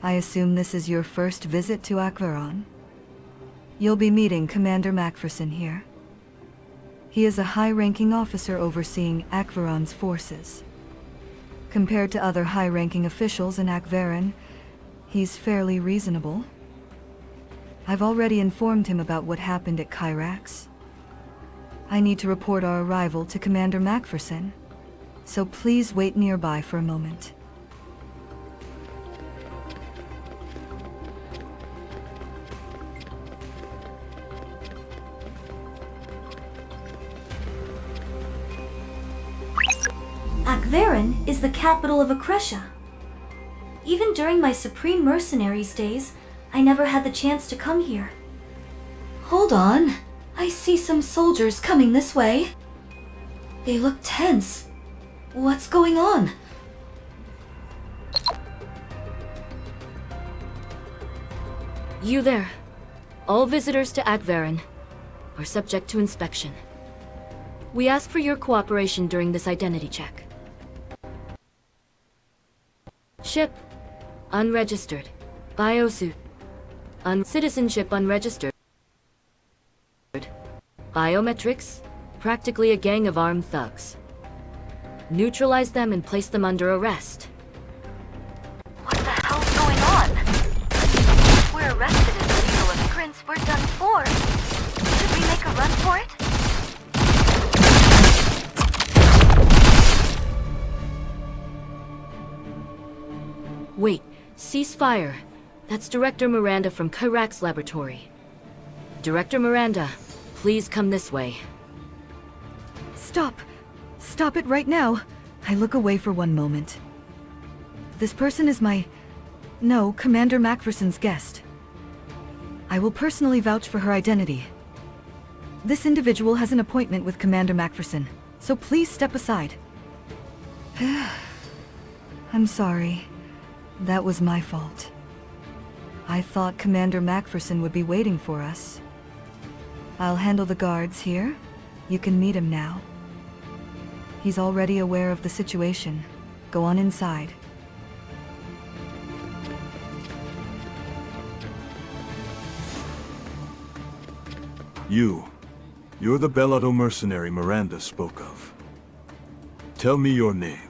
I assume this is your first visit to Akveron? You'll be meeting Commander Macpherson here. He is a high-ranking officer overseeing Akveron's forces. Compared to other high-ranking officials in Akveron, he's fairly reasonable. I've already informed him about what happened at Kyrax. I need to report our arrival to Commander Macpherson, so please wait nearby for a moment. Akveron is the capital of Akresha. Even during my Supreme Mercenaries days, I never had the chance to come here. Hold on, I see some soldiers coming this way. They look tense. What's going on? You there. All visitors to Akveron are subject to inspection. We ask for your cooperation during this identity check. Ship, unregistered. Biosuit, citizenship unregistered. Biometrics, practically a gang of armed thugs. Neutralize them and place them under arrest. What the hell's going on? We're arrested as illegal immigrants. We're done for. Should we make a run for it? Wait, cease fire. That's Director Miranda from Kyrax Laboratory. Director Miranda, please come this way. Stop! Stop it right now! I look away for one moment. This person is Commander Macpherson's guest. I will personally vouch for her identity. This individual has an appointment with Commander Macpherson, so please step aside. I'm sorry. That was my fault. I thought Commander Macpherson would be waiting for us. I'll handle the guards here. You can meet him now. He's already aware of the situation. Go on inside. You're the Bellotto mercenary Miranda spoke of. Tell me your name.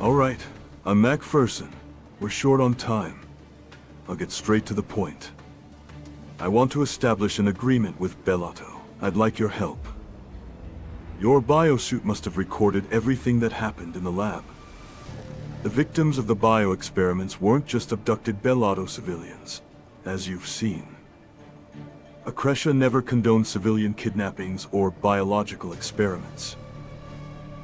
All right, I'm Macpherson. We're short on time. I'll get straight to the point. I want to establish an agreement with Bellotto. I'd like your help. Your biosuit must have recorded everything that happened in the lab. The victims of the bio-experiments weren't just abducted Bellotto civilians, as you've seen. Akresha never condoned civilian kidnappings or biological experiments.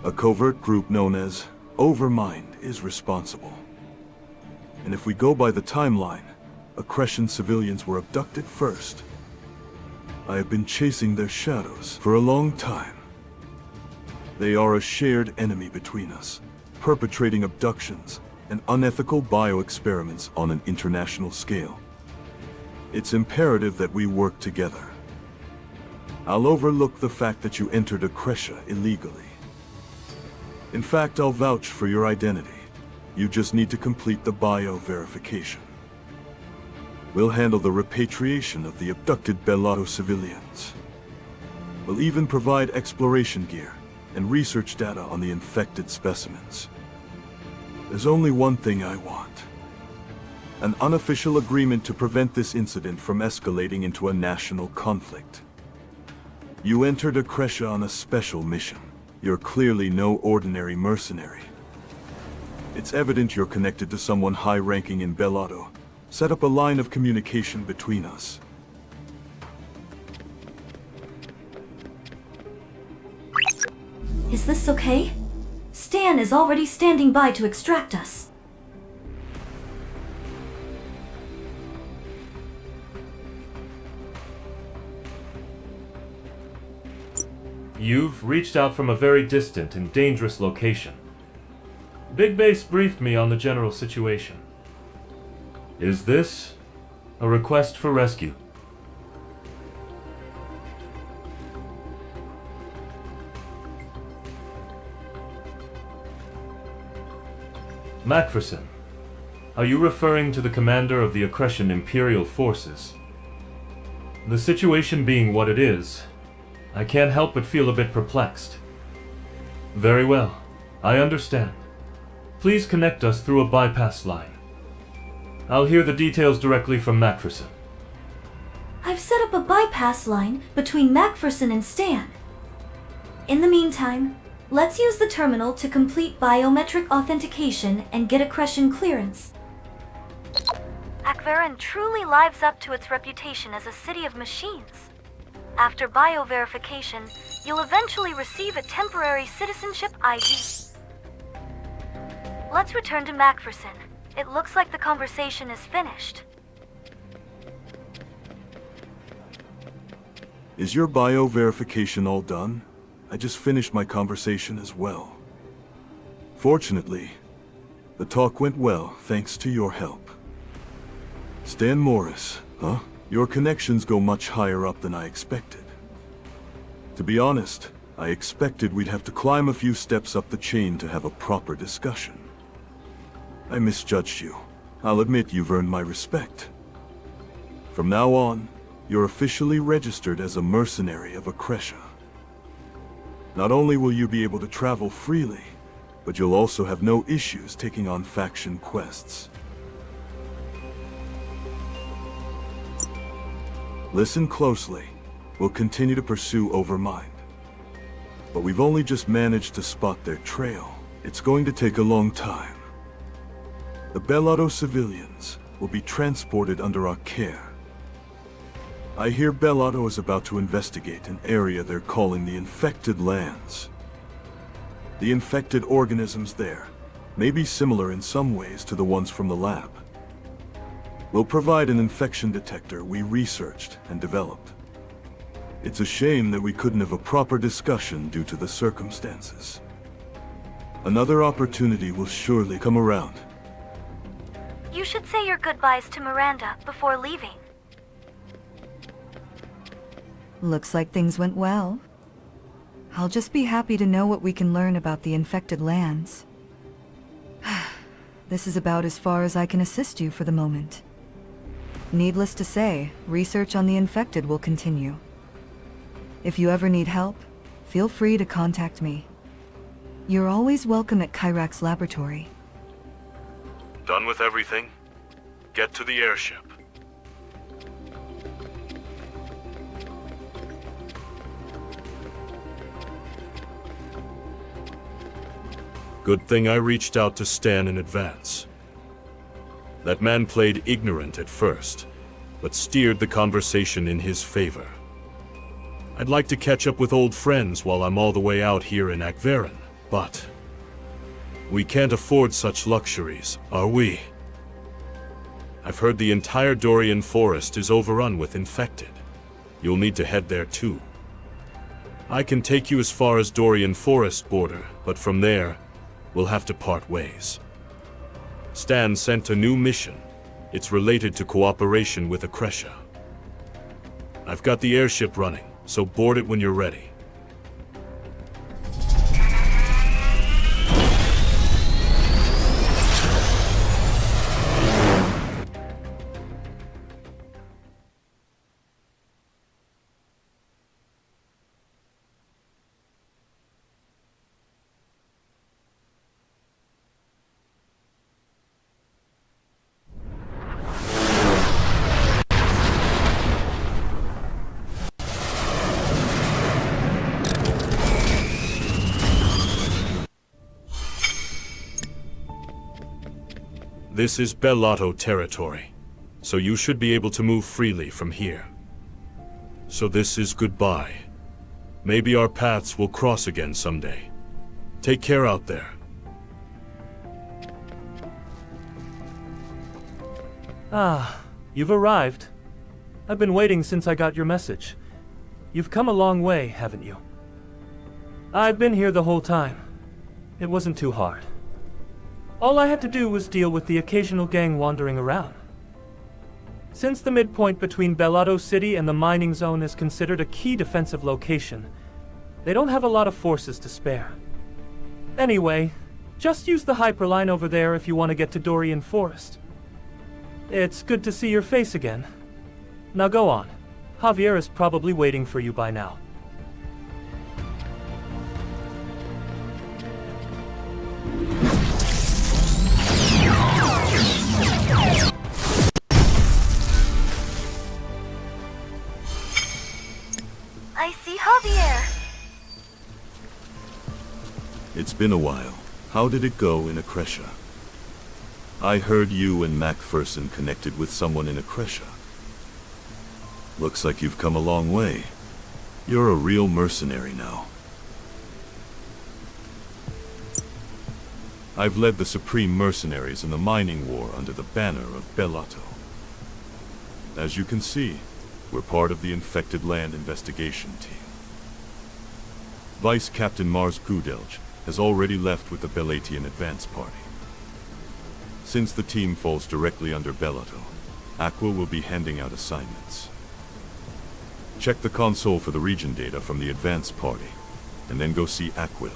A covert group known as Overmind is responsible. And if we go by the timeline, Akreshan civilians were abducted first. I have been chasing their shadows for a long time. They are a shared enemy between us, perpetrating abductions and unethical bioexperiments on an international scale. It's imperative that we work together. I'll overlook the fact that you entered Akresha illegally. In fact, I'll vouch for your identity. You just need to complete the bio-verification. We'll handle the repatriation of the abducted Bellotto civilians. We'll even provide exploration gear and research data on the infected specimens. There's only one thing I want. An unofficial agreement to prevent this incident from escalating into a national conflict. You entered Akresha on a special mission. You're clearly no ordinary mercenary. It's evident you're connected to someone high-ranking in Bellotto. Set up a line of communication between us. Is this okay? Stan is already standing by to extract us. You've reached out from a very distant and dangerous location. Big Base briefed me on the general situation. Is this a request for rescue? Macpherson, are you referring to the commander of the Accretion Imperial Forces? The situation being what it is, I can't help but feel a bit perplexed. Very well, I understand. Please connect us through a bypass line. I'll hear the details directly from Macpherson. I've set up a bypass line between Macpherson and Stan. In the meantime, let's use the terminal to complete biometric authentication and get Accretion clearance. Akveran truly lives up to its reputation as a city of machines. After bio-verification, you'll eventually receive a temporary citizenship ID. Let's return to Macpherson. It looks like the conversation is finished. Is your bio-verification all done? I just finished my conversation as well. Fortunately, the talk went well thanks to your help. Stan Morris, huh? Your connections go much higher up than I expected. To be honest, I expected we'd have to climb a few steps up the chain to have a proper discussion. I misjudged you. I'll admit you've earned my respect. From now on, you're officially registered as a mercenary of Accretion. Not only will you be able to travel freely, but you'll also have no issues taking on faction quests. Listen closely. We'll continue to pursue Overmind. But we've only just managed to spot their trail. It's going to take a long time. The Bellotto civilians will be transported under our care. I hear Bellotto is about to investigate an area they're calling the Infected Lands. The infected organisms there may be similar in some ways to the ones from the lab. We'll provide an infection detector we researched and developed. It's a shame that we couldn't have a proper discussion due to the circumstances. Another opportunity will surely come around. You should say your goodbyes to Miranda before leaving. Looks like things went well. I'll just be happy to know what we can learn about the infected lands. This is about as far as I can assist you for the moment. Needless to say, research on the infected will continue. If you ever need help, feel free to contact me. You're always welcome at Kyrak's laboratory. Done with everything? Get to the airship. Good thing I reached out to Stan in advance. That man played ignorant at first, but steered the conversation in his favor. I'd like to catch up with old friends while I'm all the way out here in Akveran, but we can't afford such luxuries, are we? I've heard the entire Dorian Forest is overrun with infected. You'll need to head there too. I can take you as far as Dorian Forest border, but from there, we'll have to part ways. Stan sent a new mission. It's related to cooperation with Accretion. I've got the airship running, so board it when you're ready. This is Bellotto territory, so you should be able to move freely from here. So this is goodbye. Maybe our paths will cross again someday. Take care out there. Ah, you've arrived. I've been waiting since I got your message. You've come a long way, haven't you? I've been here the whole time. It wasn't too hard. All I had to do was deal with the occasional gang wandering around. Since the midpoint between Bellotto City and the mining zone is considered a key defensive location, they don't have a lot of forces to spare. Anyway, Just use the hyperline over there if you want to get to Dorian Forest. It's good to see your face again. Now go on. Javier is probably waiting for you by now. I see Javier. It's been a while. How did it go in Akresha? I heard you and Macpherson connected with someone in Akresha. Looks like you've come a long way. You're a real mercenary now. I've led the Supreme Mercenaries in the mining war under the banner of Bellato. As you can see, we're part of the Infected Land Investigation Team. Vice Captain Mars Pudelj has already left with the Bellatian Advance Party. Since the team falls directly under Bellato, Aqua will be handing out assignments. Check the console for the region data from the Advance Party, and then go see Aquil.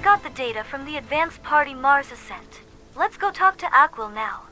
got the data from the advanced party Mars Ascent. Let's go talk to Aquil now.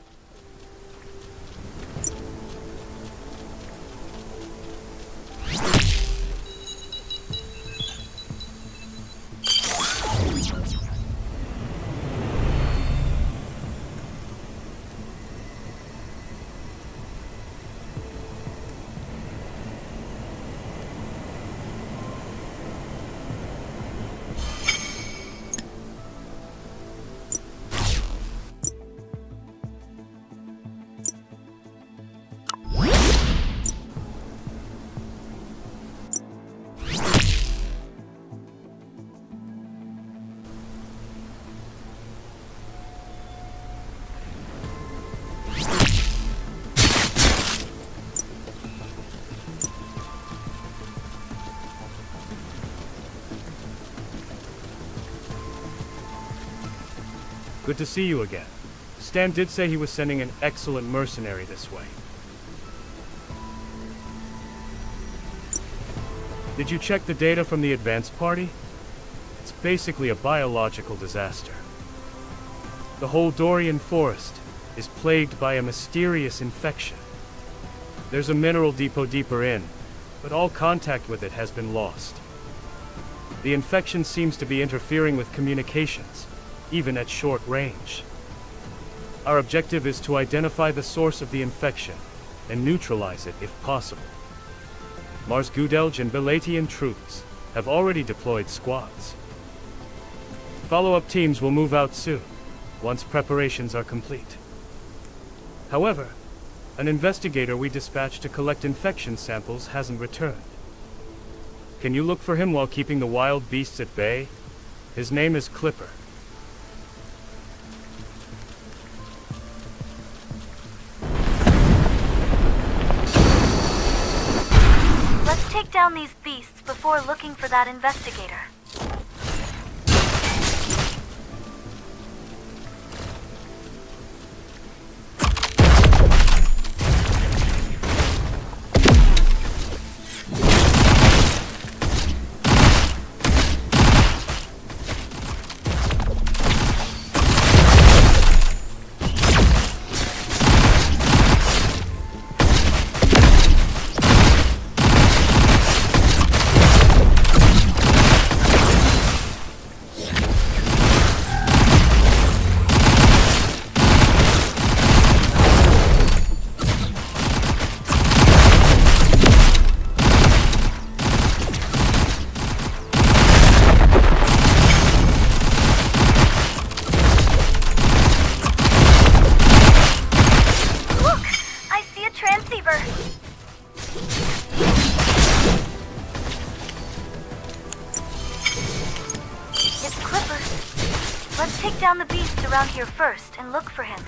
Good to see you again. Stan did say he was sending an excellent mercenary this way. Did you check the data from the advanced party? It's basically a biological disaster. The whole Dorian forest is plagued by a mysterious infection. There's a mineral depot deeper in, but all contact with it has been lost. The infection seems to be interfering with communications, even at short range. Our objective is to identify the source of the infection and neutralize it if possible. Mars Gudelj and Belatian troops have already deployed squads. Follow-up teams will move out soon, once preparations are complete. However, an investigator we dispatched to collect infection samples hasn't returned. Can you look for him while keeping the wild beasts at bay? His name is Clipper. Let's take down these beasts before looking for that investigator. Let's take down the beast around here first and look for him.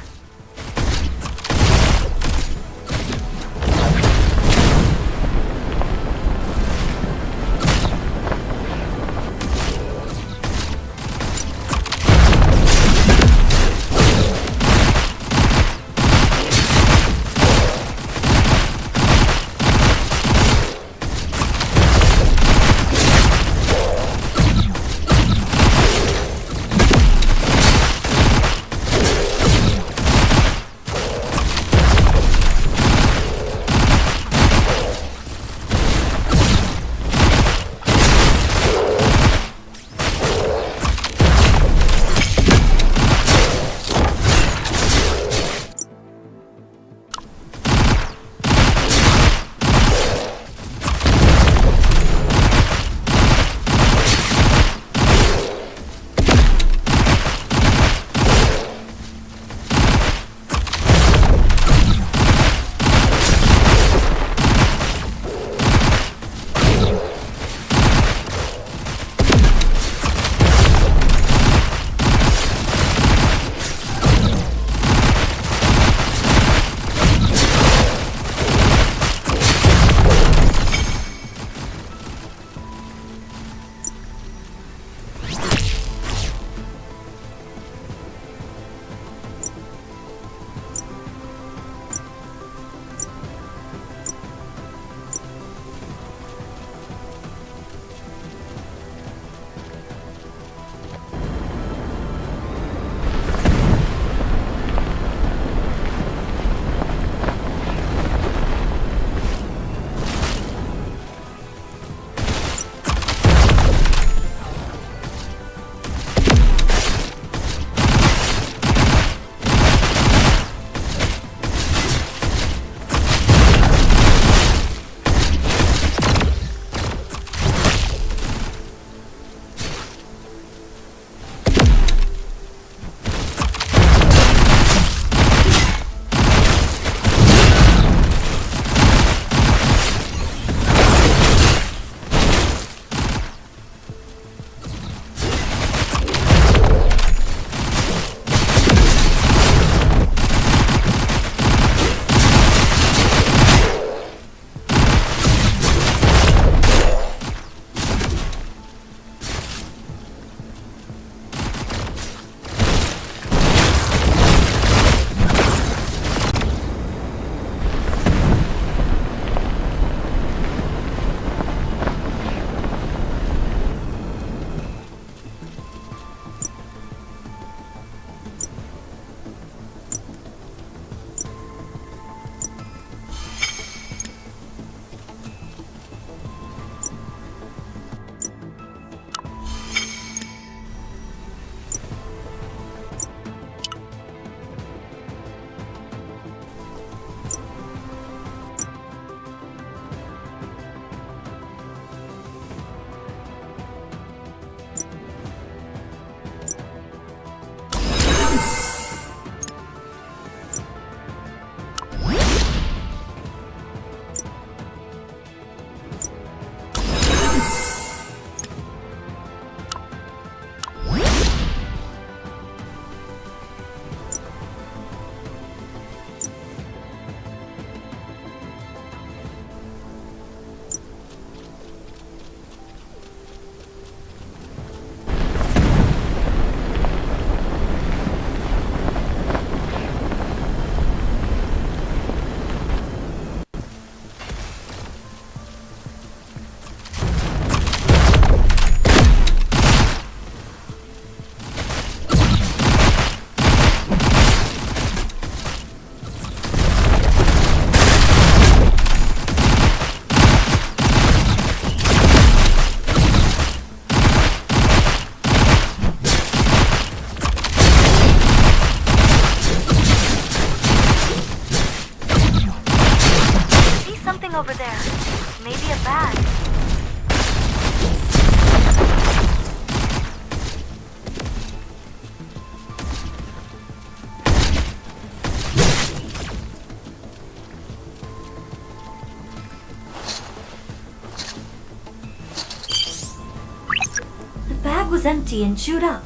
bag was empty and chewed up.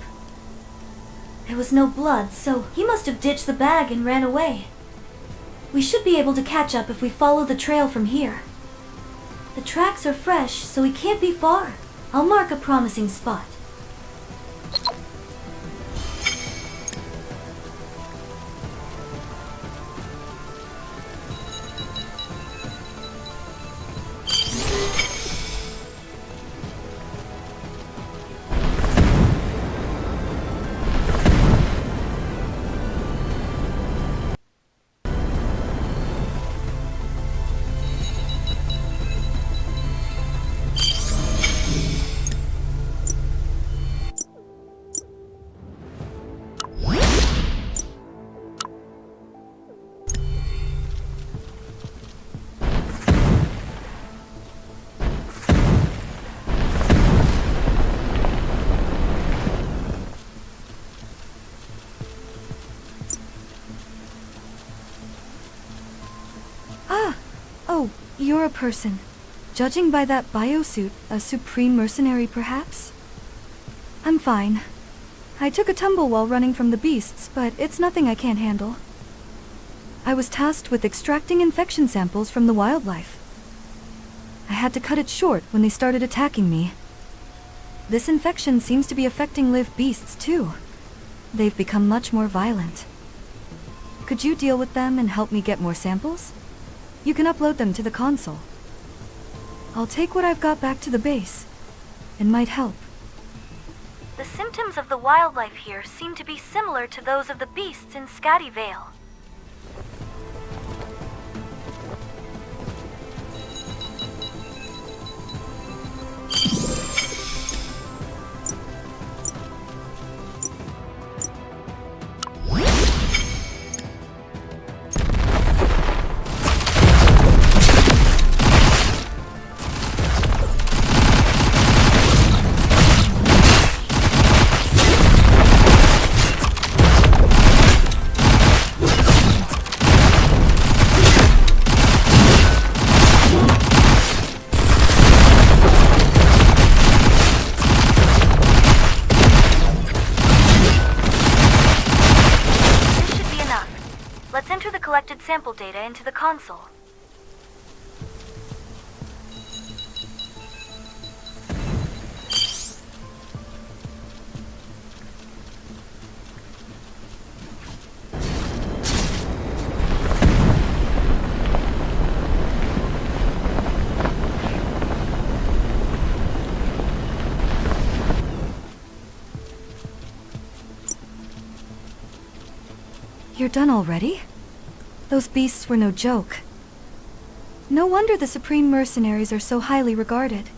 There was no blood, so he must have ditched the bag and ran away. We should be able to catch up if we follow the trail from here. The tracks are fresh, so we can't be far. I'll mark a promising spot. Oh, you're a person. Judging by that biosuit, a supreme mercenary perhaps? I'm fine. I took a tumble while running from the beasts, but it's nothing I can't handle. I was tasked with extracting infection samples from the wildlife. I had to cut it short when they started attacking me. This infection seems to be affecting live beasts too. They've become much more violent. Could you deal with them and help me get more samples? You can upload them to the console. I'll take what I've got back to the base. It might help. The symptoms of the wildlife here seem to be similar to those of the beasts in Scatty Vale. Let's enter the collected sample data into the console. You're done already? Those beasts were no joke. No wonder the Supreme Mercenaries are so highly regarded.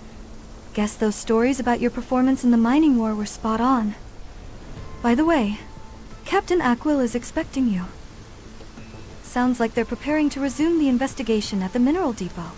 Guess those stories about your performance in the mining war were spot on. By the way, Captain Aquil is expecting you. Sounds like they're preparing to resume the investigation at the mineral depot.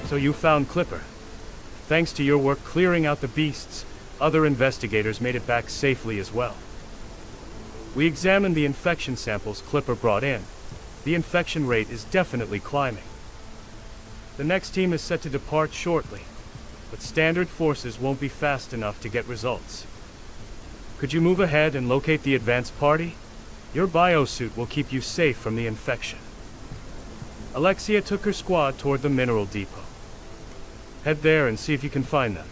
So you found Clipper. Thanks to your work clearing out the beasts, other investigators made it back safely as well. We examined the infection samples Clipper brought in. The infection rate is definitely climbing. The next team is set to depart shortly, but standard forces won't be fast enough to get results. Could you move ahead and locate the advanced party? Your biosuit will keep you safe from the infection. Alexia took her squad toward the mineral depot. Head there and see if you can find them.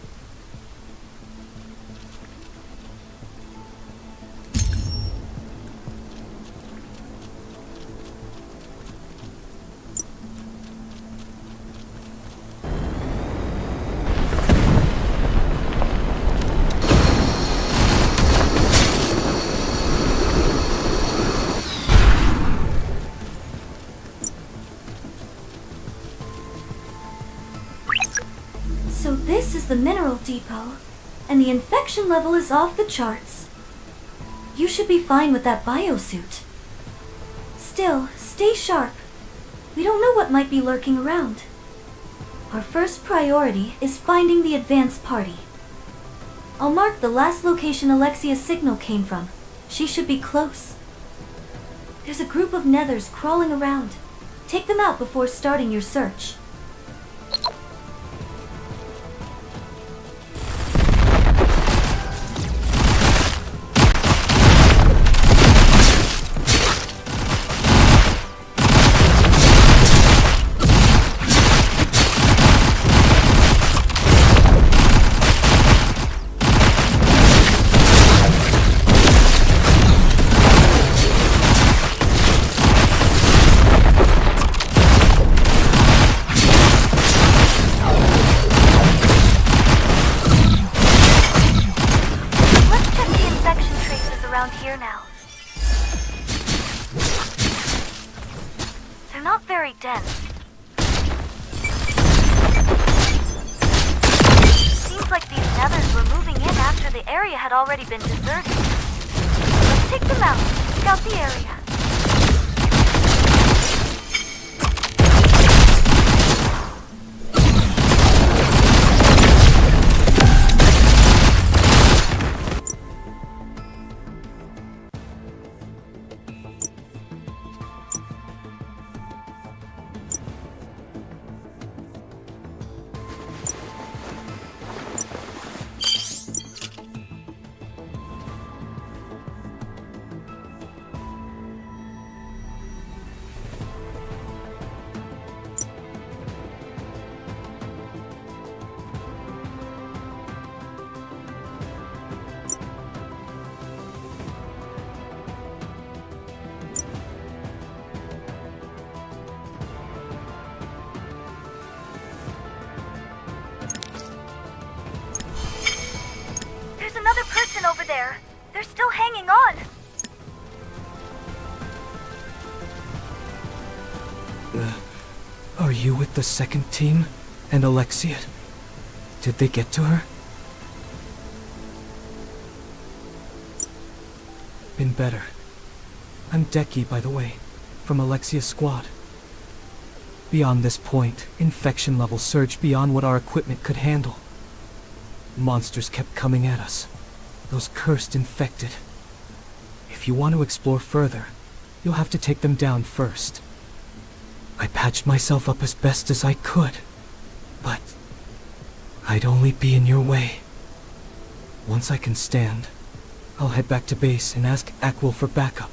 So this is the mineral depot, and the infection level is off the charts. You should be fine with that biosuit. Still, stay sharp. We don't know what might be lurking around. Our first priority is finding the advance party. I'll mark the last location Alexia's signal came from. She should be close. There's a group of nethers crawling around. Take them out before starting your search. Around here now. They're not very dense. Seems like these nethers were moving in after the area had already been deserted. Let's take them out and scout the area. Another person over there. They're still hanging on. Are you with the second team? And Alexia? Did they get to her? Been better. I'm Deki, by the way, from Alexia's squad. Beyond this point, infection levels surged beyond what our equipment could handle. Monsters kept coming at us. Those cursed infected. If you want to explore further, you'll have to take them down first. I patched myself up as best as I could, but I'd only be in your way. Once I can stand, I'll head back to base and ask Aquil for backup.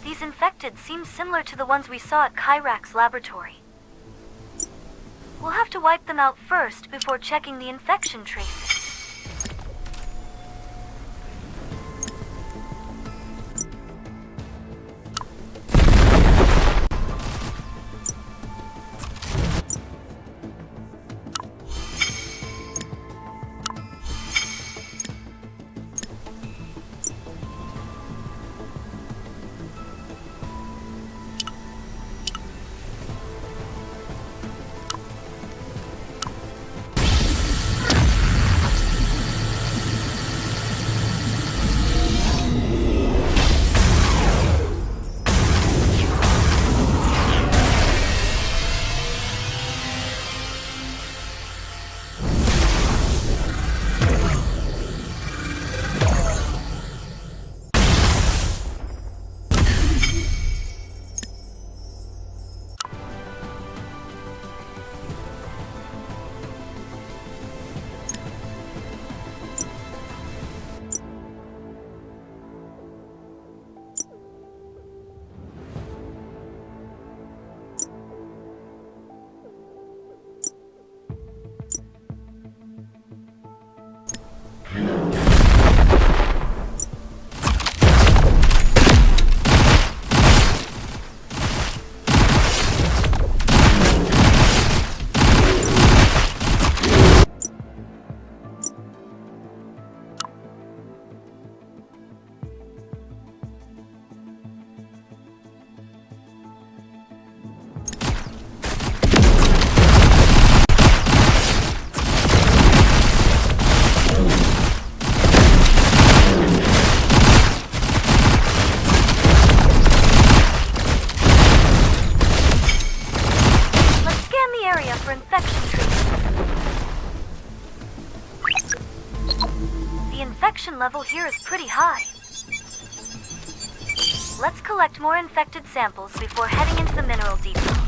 These infected seem similar to the ones we saw at Kyrak's laboratory. We'll have to wipe them out first before checking the infection traces. for infection treatment. The infection level here is pretty high. Let's collect more infected samples before heading into the mineral depot.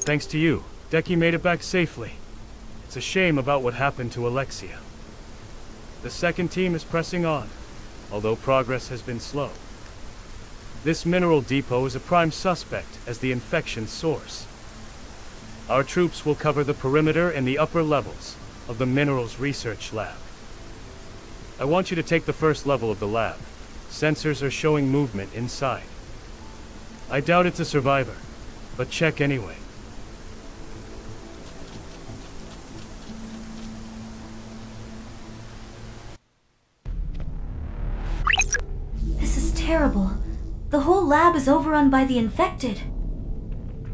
Thanks to you, Deki made it back safely. It's a shame about what happened to Alexia. The second team is pressing on, although progress has been slow. This mineral depot is a prime suspect as the infection source. Our troops will cover the perimeter and the upper levels of the minerals research lab. I want you to take the first level of the lab, Sensors are showing movement inside. I doubt it's a survivor, but check anyway. This is terrible. The whole lab is overrun by the infected.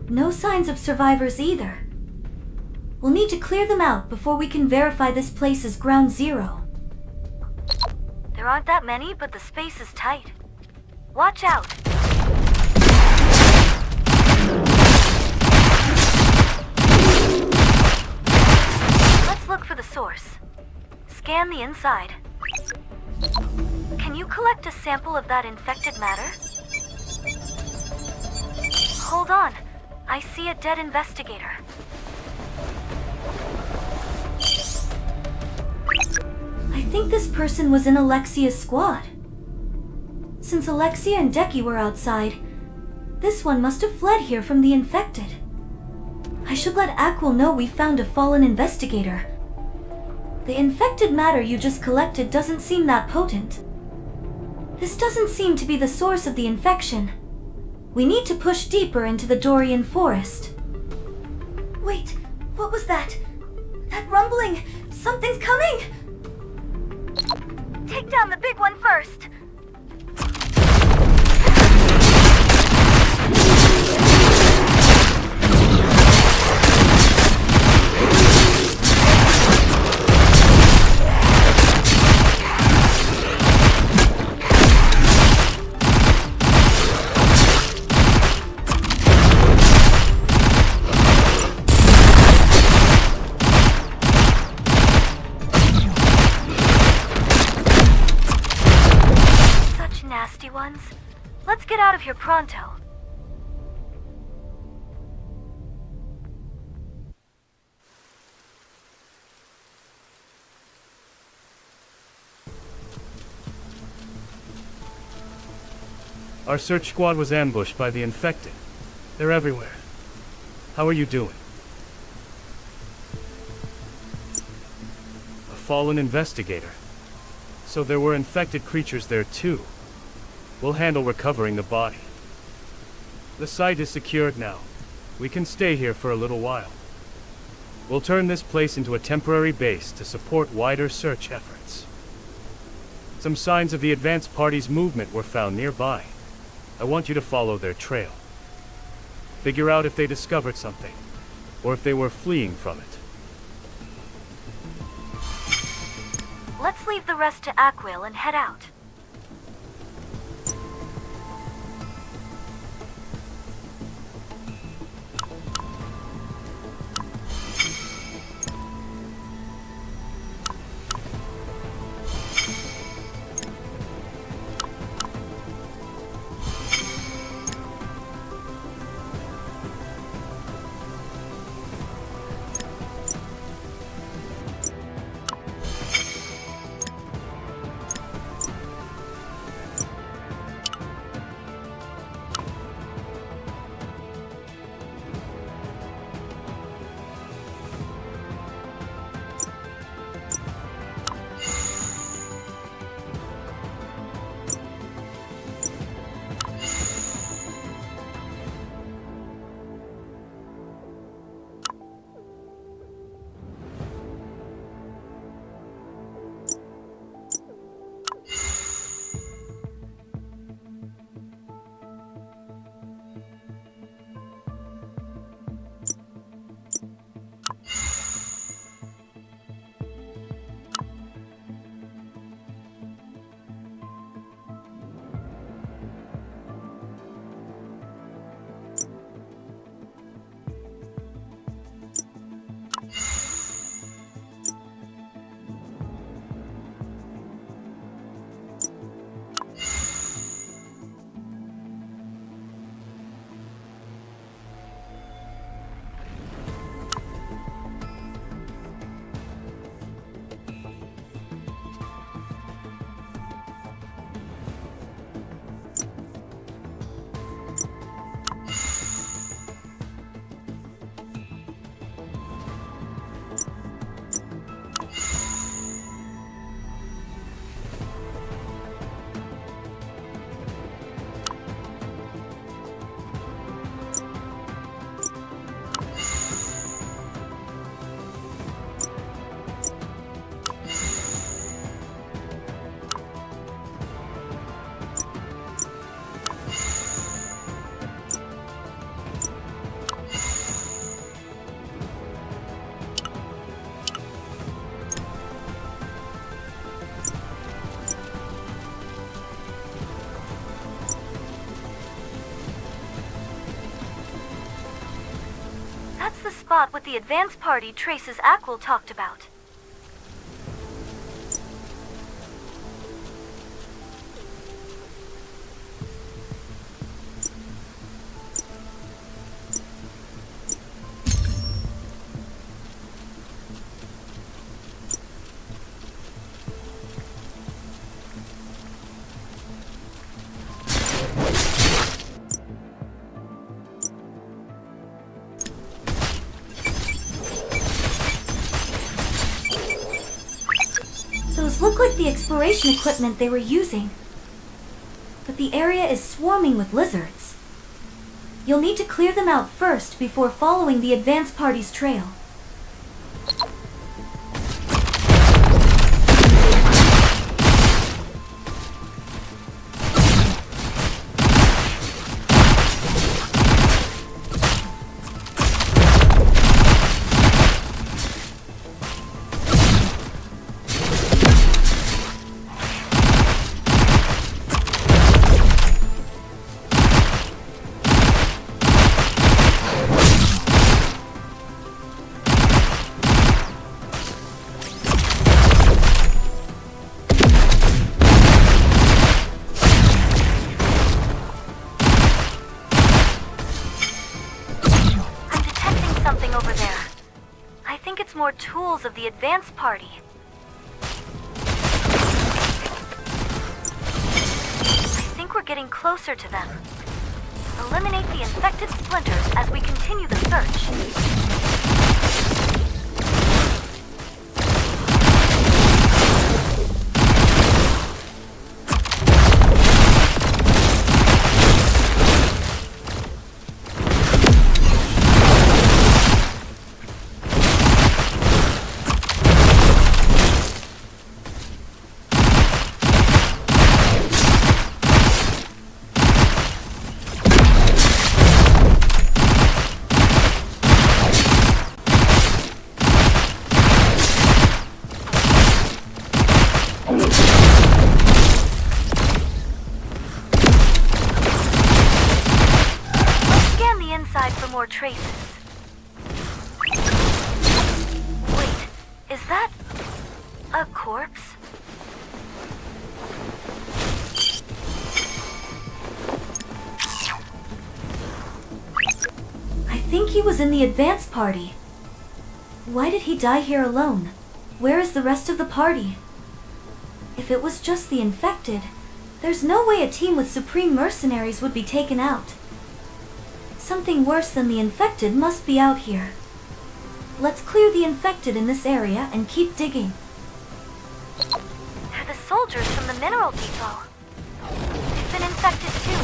No signs of survivors either. We'll need to clear them out before we can verify this place is ground zero. There aren't that many, but the space is tight. Watch out! Let's look for the source. Scan the inside. Can you collect a sample of that infected matter? Hold on. I see a dead investigator. I think this person was in Alexia's squad. Since Alexia and Deki were outside, this one must have fled here from the infected. I should let Aquil know we found a fallen investigator. The infected matter you just collected doesn't seem that potent. This doesn't seem to be the source of the infection. We need to push deeper into the Dorian forest. Wait, what was that? That rumbling! Something's coming! Take down the big one first! Ones. Let's get out of here pronto. Our search squad was ambushed by the infected. They're everywhere. How are you doing? A fallen investigator. So there were infected creatures there too. We'll handle recovering the body. The site is secured now. We can stay here for a little while. We'll turn this place into a temporary base to support wider search efforts. Some signs of the advance party's movement were found nearby. I want you to follow their trail. Figure out if they discovered something, or if they were fleeing from it. Let's leave the rest to Aquil and head out. That's the spot with the advance party Trace's Aquil talked about. Those look like the exploration equipment they were using. But the area is swarming with lizards. You'll need to clear them out first before following the advance party's trail. Over there. I think it's more tools of the advance party. I think we're getting closer to them. Eliminate the infected splinters as we continue the search. For more traces. Wait, is that a corpse? I think he was in the advance party. Why did he die here alone? Where is the rest of the party? If it was just the infected, there's no way a team with Supreme Mercenaries would be taken out. Something worse than the infected must be out here. Let's clear the infected in this area and keep digging. They're the soldiers from the mineral depot. They've been infected too.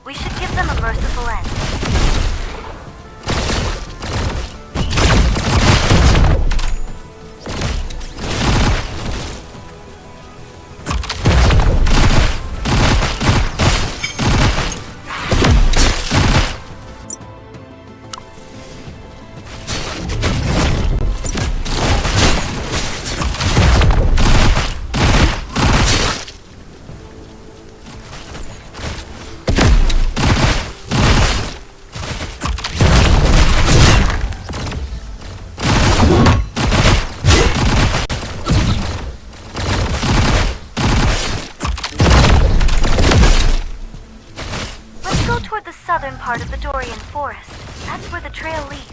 We should give them a merciful end. Toward the southern part of the Dorian Forest. That's where the trail leads.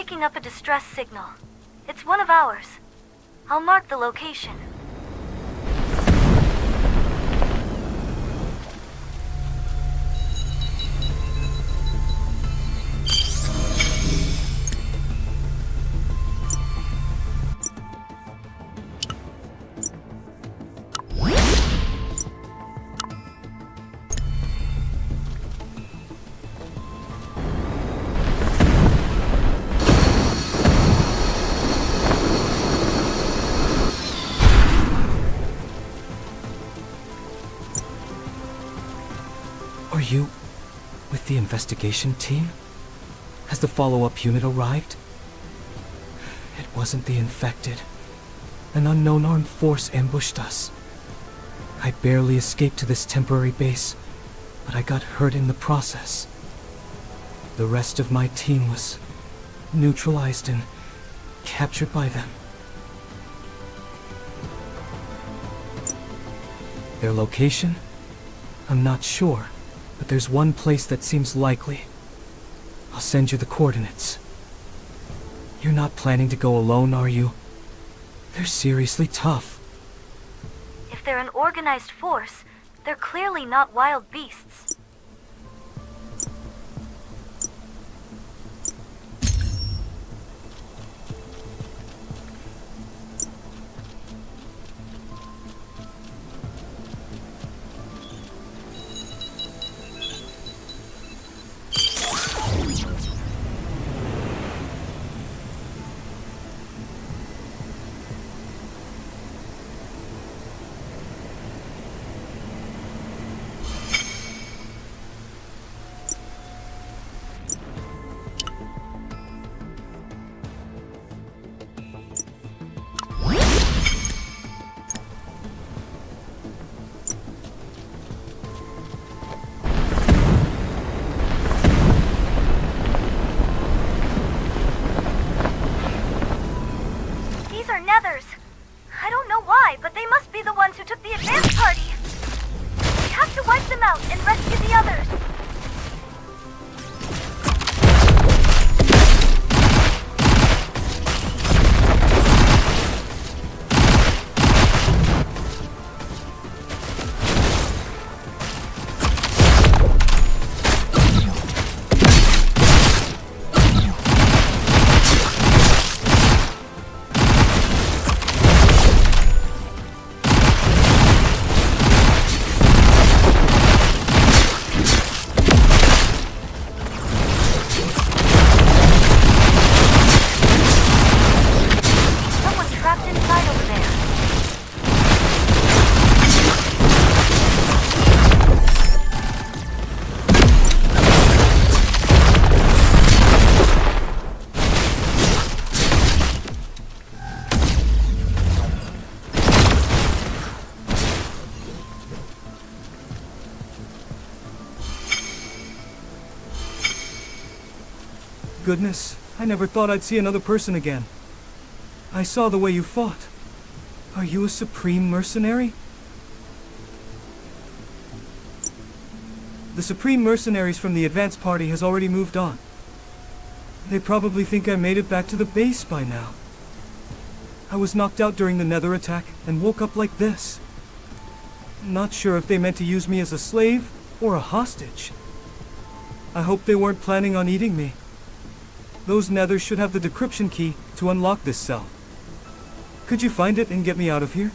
picking up a distress signal. It's one of ours. I'll mark the location. Are you with the investigation team? Has the follow-up unit arrived? It wasn't the infected. An unknown armed force ambushed us. I barely escaped to this temporary base, but I got hurt in the process. The rest of my team was neutralized and captured by them. Their location? I'm not sure, but there's one place that seems likely. I'll send you the coordinates. You're not planning to go alone, are you? They're seriously tough. If they're an organized force, they're clearly not wild beasts. I don't know why, but they must be the ones who took the advance party. We have to wipe them out and rescue the others. Goodness, I never thought I'd see another person again. I saw the way you fought. Are you a supreme mercenary? The supreme mercenaries from the advance party has already moved on. They probably think I made it back to the base by now. I was knocked out during the Nether attack and woke up like this. Not sure if they meant to use me as a slave or a hostage. I hope they weren't planning on eating me. Those Nethers should have the decryption key to unlock this cell. Could you find it and get me out of here?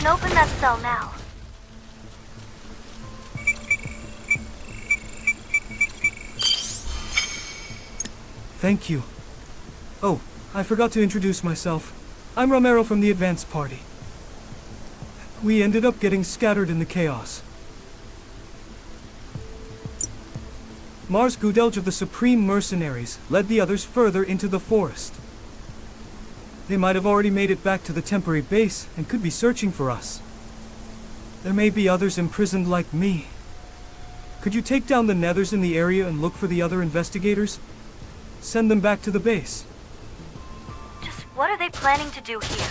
Open that cell now. Thank you. Oh, I forgot to introduce myself. I'm Romero from the advance party. We ended up getting scattered in the chaos. Mars Gudelj of the Supreme Mercenaries led the others further into the forest. They might have already made it back to the temporary base and could be searching for us. There may be others imprisoned like me. Could you take down the nethers in the area and look for the other investigators? Send them back to the base. Just what are they planning to do here?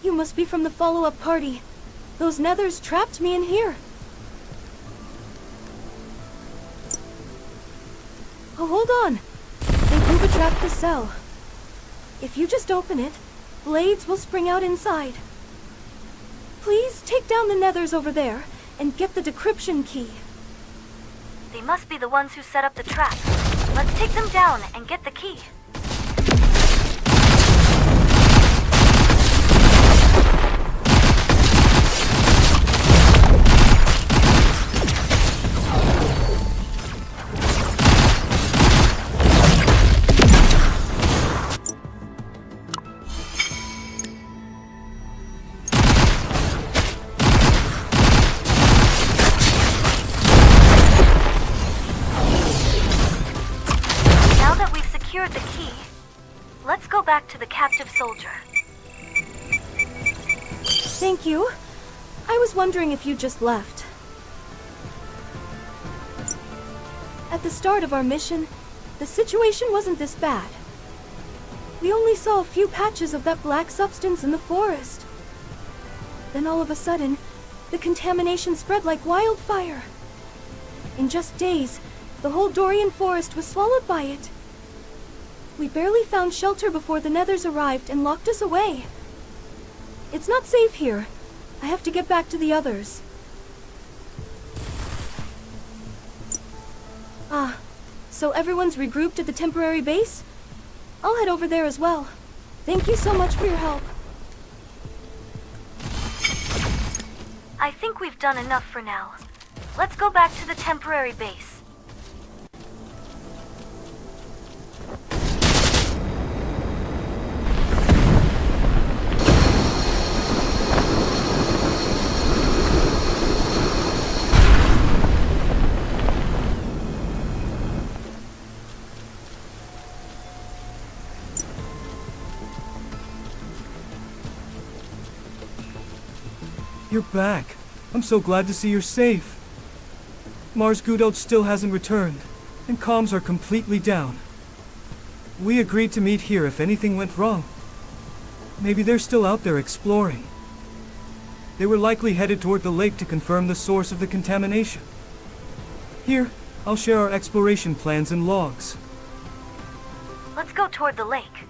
You must be from the follow-up party. Those nethers trapped me in here. Oh, hold on. They booby-trapped the cell. If you just open it, blades will spring out inside. Please take down the nethers over there and get the decryption key. They must be the ones who set up the trap. Let's take them down and get the key. The key. Let's go back to the captive soldier. Thank you. I was wondering if you just left. At the start of our mission, the situation wasn't this bad. We only saw a few patches of that black substance in the forest. Then all of a sudden, the contamination spread like wildfire. In just days, the whole Dorian forest was swallowed by it. We barely found shelter before the Nethers arrived and locked us away. It's not safe here. I have to get back to the others. Ah, so everyone's regrouped at the temporary base? I'll head over there as well. Thank you so much for your help. I think we've done enough for now. Let's go back to the temporary base. You're back. I'm so glad to see you're safe. Mars Gudelt still hasn't returned, and comms are completely down. We agreed to meet here if anything went wrong. Maybe they're still out there exploring. They were likely headed toward the lake to confirm the source of the contamination. Here, I'll share our exploration plans and logs. Let's go toward the lake.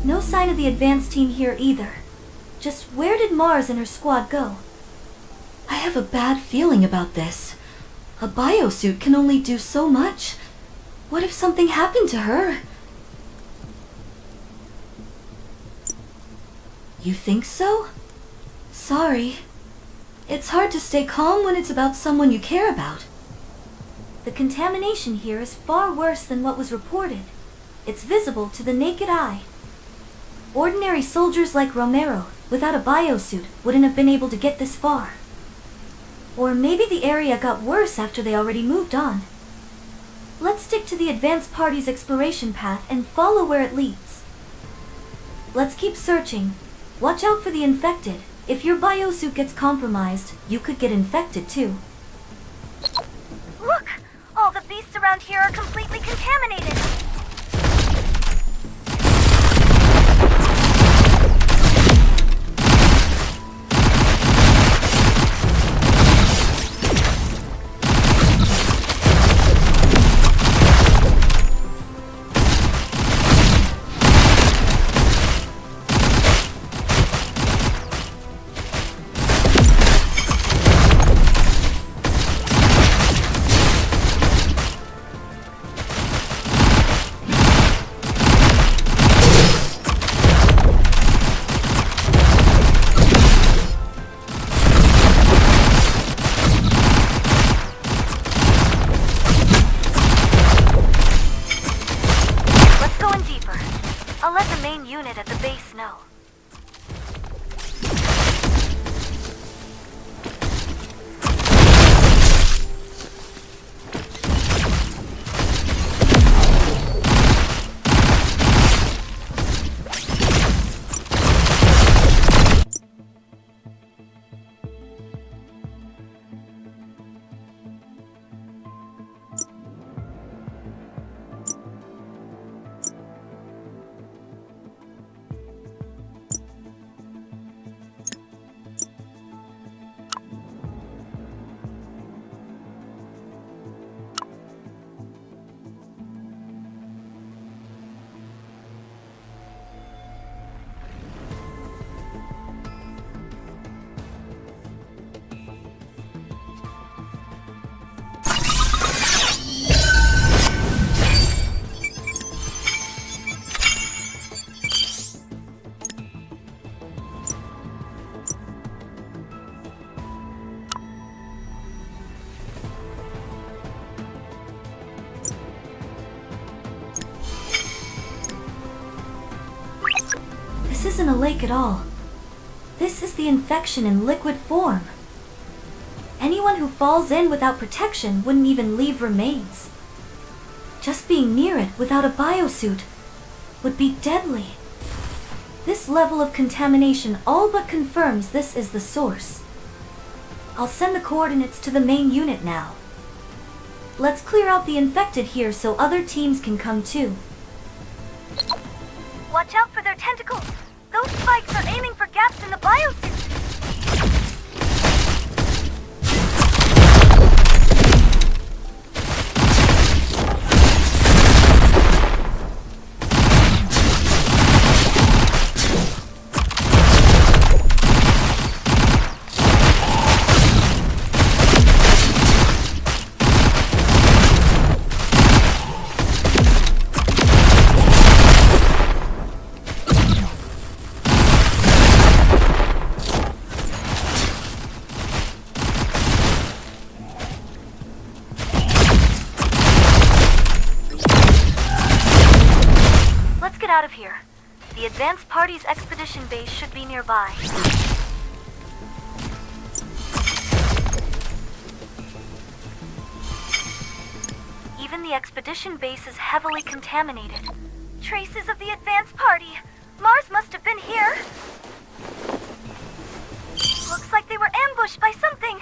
No sign of the advance team here either. Just where did Mars and her squad go? I have a bad feeling about this. A biosuit can only do so much. What if something happened to her? You think so? Sorry. It's hard to stay calm when it's about someone you care about. The contamination here is far worse than what was reported. It's visible to the naked eye. Ordinary soldiers like Romero, without a biosuit, wouldn't have been able to get this far. Or maybe the area got worse after they already moved on. Let's stick to the advanced party's exploration path and follow where it leads. Let's keep searching. Watch out for the infected. If your biosuit gets compromised, you could get infected too. Look! All the beasts around here are completely contaminated! let the main unit at the base know. This isn't a lake at all. This is the infection in liquid form. Anyone who falls in without protection wouldn't even leave remains. Just being near it without a biosuit would be deadly. This level of contamination all but confirms this is the source. I'll send the coordinates to the main unit now. Let's clear out the infected here so other teams can come too. Watch out for their tentacles! Those spikes are aiming for gaps in the biosuit! Out of here. The advance party's expedition base should be nearby. Even the expedition base is heavily contaminated. Traces of the advance party. Mars must have been here. Looks like they were ambushed by something.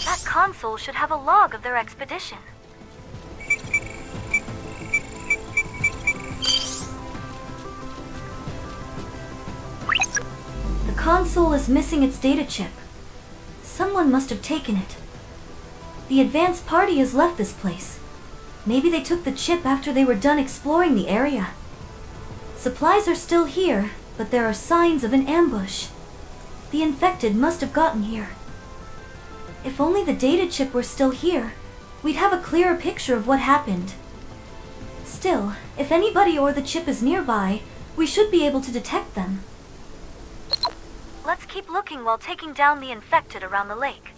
That console should have a log of their expedition. The console is missing its data chip. Someone must have taken it. The advance party has left this place. Maybe they took the chip after they were done exploring the area. Supplies are still here, but there are signs of an ambush. The infected must have gotten here. If only the data chip were still here, we'd have a clearer picture of what happened. Still, if anybody or the chip is nearby, we should be able to detect them. Let's keep looking while taking down the infected around the lake.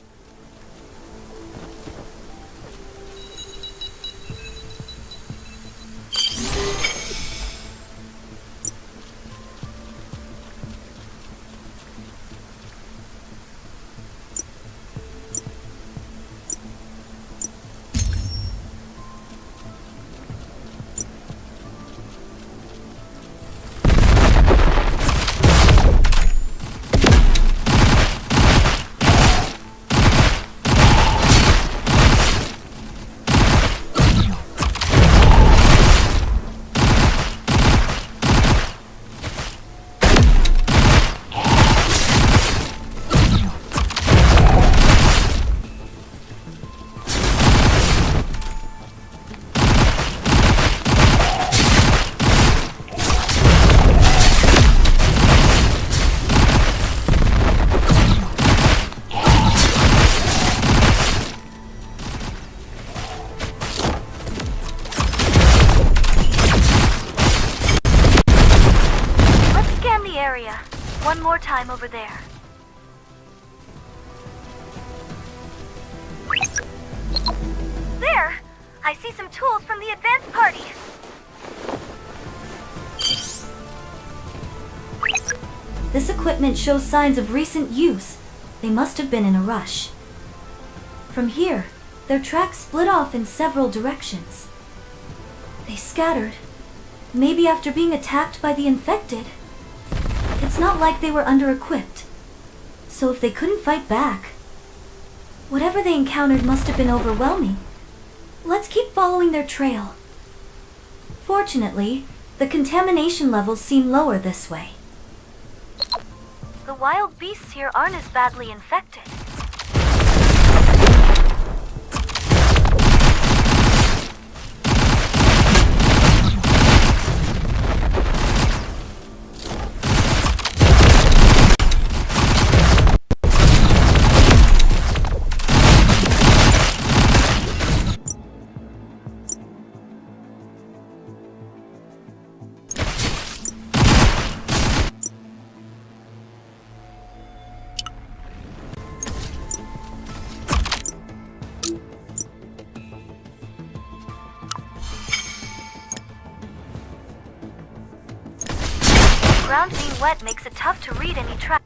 One more time over there. There! I see some tools from the advance party. This equipment shows signs of recent use. They must have been in a rush. From here, their tracks split off in several directions. They scattered, maybe after being attacked by the infected. It's not like they were under-equipped, so if they couldn't fight back, whatever they encountered must have been overwhelming. Let's keep following their trail. Fortunately, the contamination levels seem lower this way. The wild beasts here aren't as badly infected. Ground being wet makes it tough to read any track.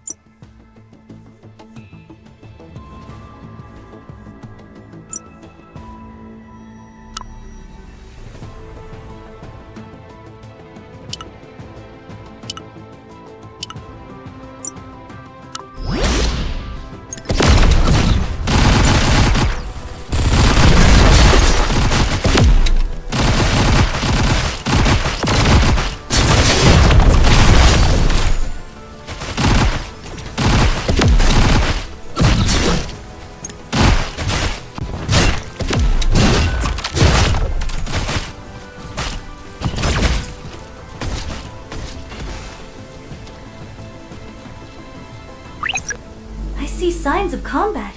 See signs of combat.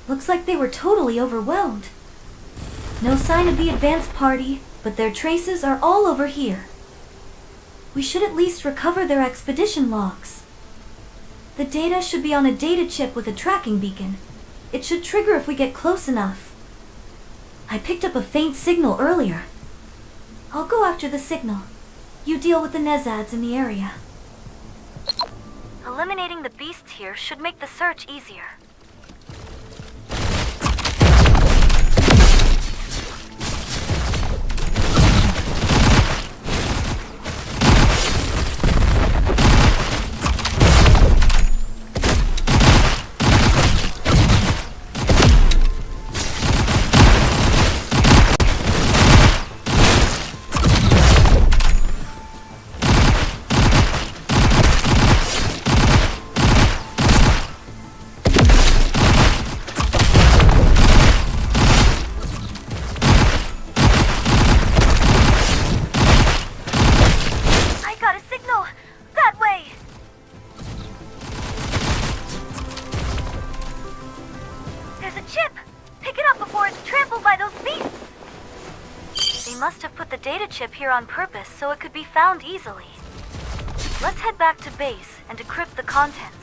Looks like they were totally overwhelmed. No sign of the advance party, but their traces are all over here. We should at least recover their expedition logs. The data should be on a data chip with a tracking beacon. It should trigger if we get close enough. I picked up a faint signal earlier. I'll go after the signal. You deal with the Nezads in the area. Eliminating the beasts here should make the search easier. Chip here on purpose so it could be found easily. Let's head back to base and decrypt the contents.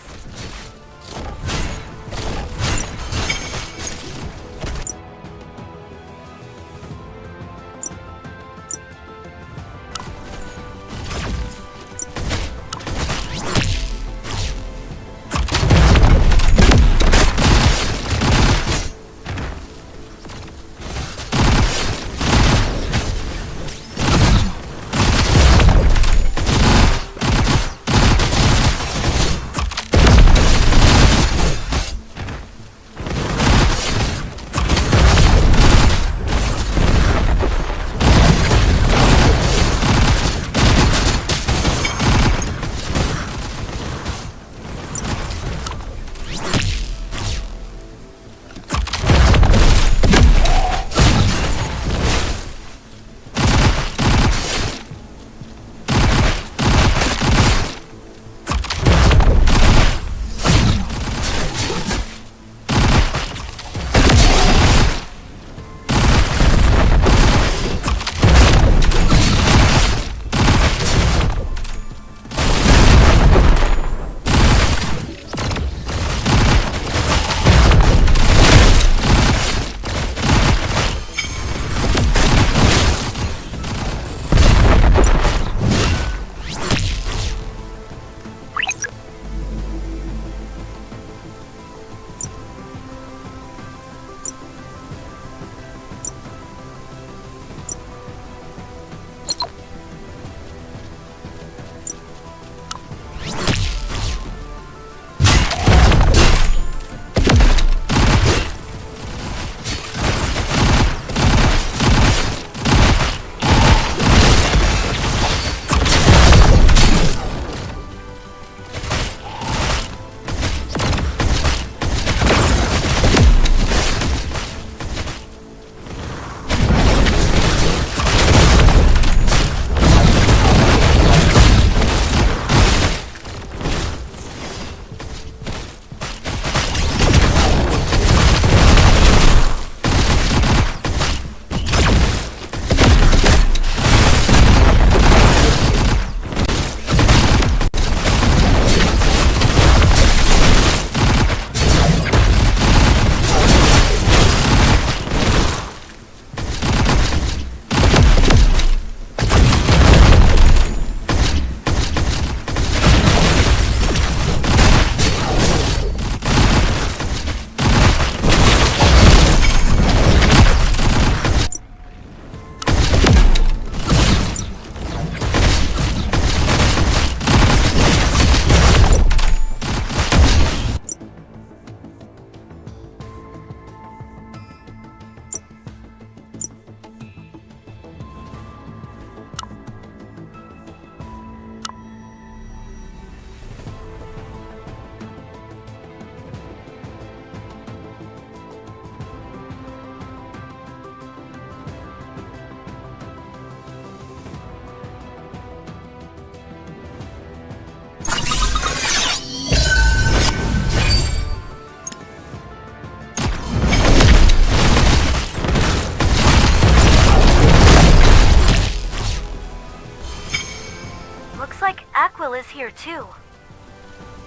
like Aquil is here too.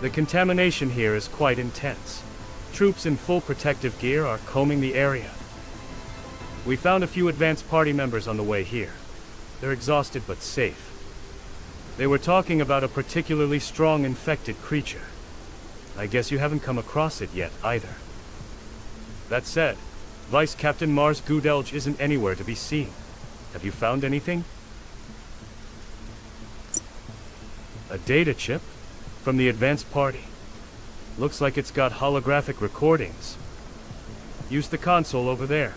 The contamination here is quite intense. Troops in full protective gear are combing the area. We found a few advanced party members on the way here. They're exhausted but safe. They were talking about a particularly strong infected creature. I guess you haven't come across it yet either. That said, Vice Captain Mars Goodelge isn't anywhere to be seen. Have you found anything? A data chip? From the advanced party. Looks like it's got holographic recordings. Use the console over there.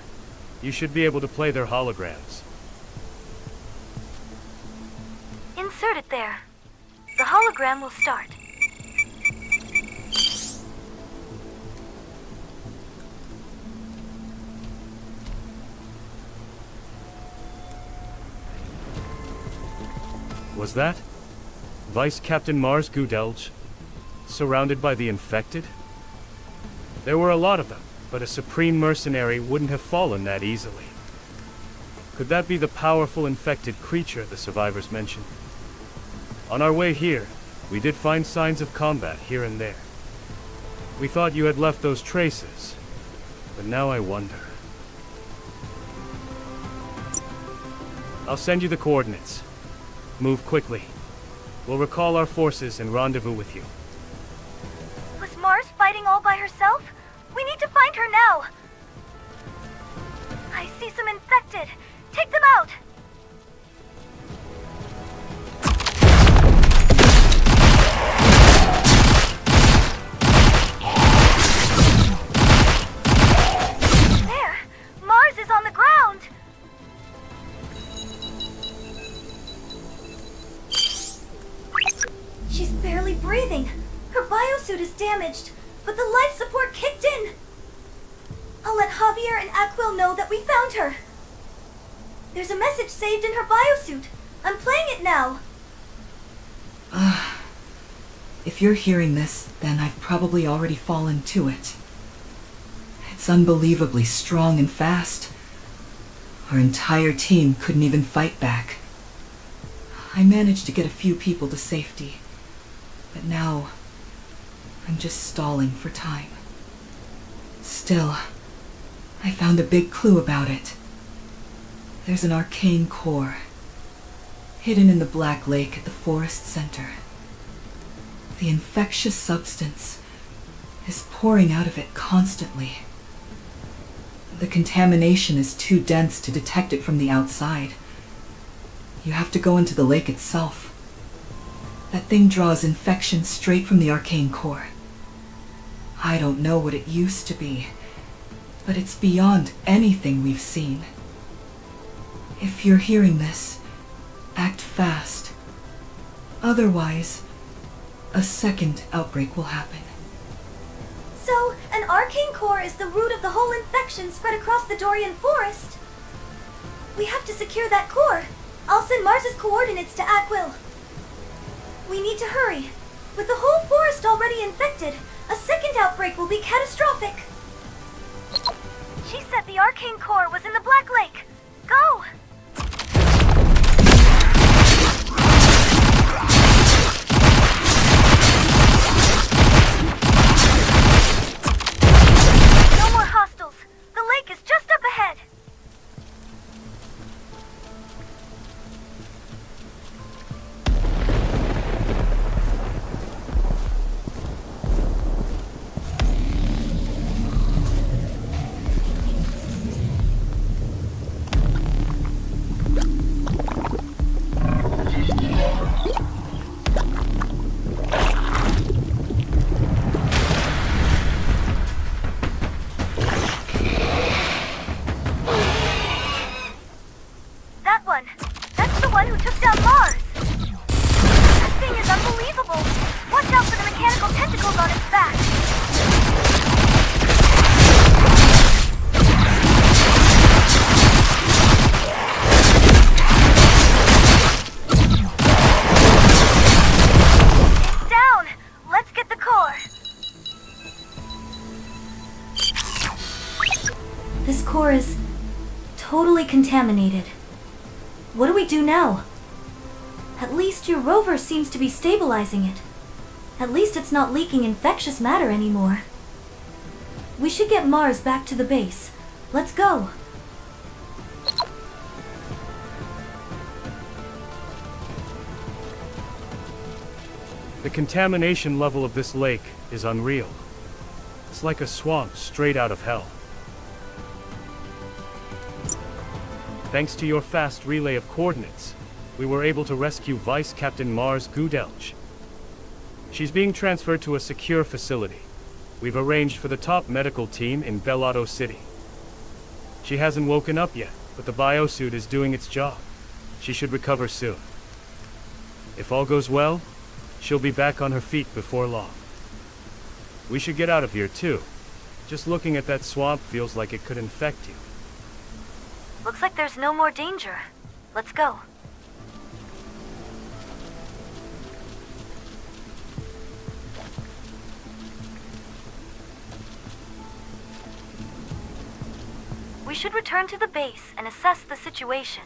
You should be able to play their holograms. Insert it there. The hologram will start. Was that Vice Captain Mars Goodelge, surrounded by the infected? There were a lot of them, but a supreme mercenary wouldn't have fallen that easily. Could that be the powerful infected creature the survivors mentioned? On our way here, we did find signs of combat here and there. We thought you had left those traces, but now I wonder. I'll send you the coordinates. Move quickly. We'll recall our forces and rendezvous with you. Was Mars fighting all by herself? We need to find her now. I see some infected. Take them out. There! Mars is on the ground! She's barely breathing. Her biosuit is damaged, but the life support kicked in. I'll let Javier and Aquil know that we found her. There's a message saved in her biosuit. I'm playing it now. If you're hearing this, then I've probably already fallen to it. It's unbelievably strong and fast. Our entire team couldn't even fight back. I managed to get a few people to safety, but now I'm just stalling for time. Still, I found a big clue about it. There's an arcane core, hidden in the Black Lake at the forest center. The infectious substance is pouring out of it constantly. The contamination is too dense to detect it from the outside. You have to go into the lake itself. That thing draws infection straight from the arcane core. I don't know what it used to be, but it's beyond anything we've seen. If you're hearing this, act fast. Otherwise, a second outbreak will happen. So, an arcane core is the root of the whole infection spread across the Dorian forest. We have to secure that core. I'll send Mars's coordinates to Aquil. We need to hurry. With the whole forest already infected, a second outbreak will be catastrophic. She said the arcane core was in the Black Lake. Go! No more hostiles. The lake is just up ahead. That's the one who took down Mars. That thing is unbelievable. Watch out for the mechanical tentacles on its back. It's down. Let's get the core. This core is totally contaminated. What do we do now? At least your rover seems to be stabilizing it. At least it's not leaking infectious matter anymore. We should get Mars back to the base. Let's go. The contamination level of this lake is unreal. It's like a swamp straight out of hell. Thanks to your fast relay of coordinates, we were able to rescue Vice Captain Mars Gudelj. She's being transferred to a secure facility. We've arranged for the top medical team in Bellotto City. She hasn't woken up yet, but the biosuit is doing its job. She should recover soon. If all goes well, she'll be back on her feet before long. We should get out of here too. Just looking at that swamp feels like it could infect you. Looks like there's no more danger. Let's go. We should return to the base and assess the situation.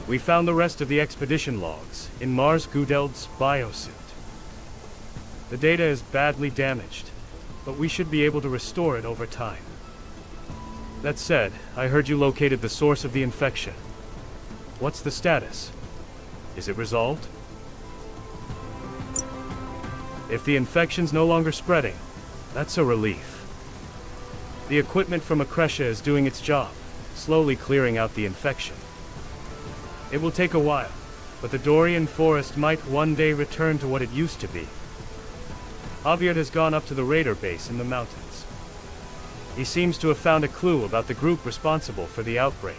We found the rest of the expedition logs in Mars Gudeld's biosuit. The data is badly damaged, but we should be able to restore it over time. That said, I heard you located the source of the infection. What's the status? Is it resolved? If the infection's no longer spreading, that's a relief. The equipment from Akresha is doing its job, slowly clearing out the infection. It will take a while, but the Dorian forest might one day return to what it used to be. Javier has gone up to the raider base in the mountains. He seems to have found a clue about the group responsible for the outbreak.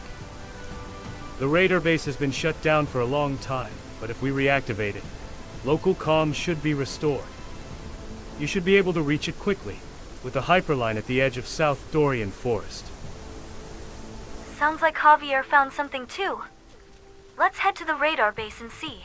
The raider base has been shut down for a long time, but if we reactivate it, local calm should be restored. You should be able to reach it quickly, with a hyperline at the edge of South Dorian Forest. Sounds like Javier found something too. Let's head to the radar base and see.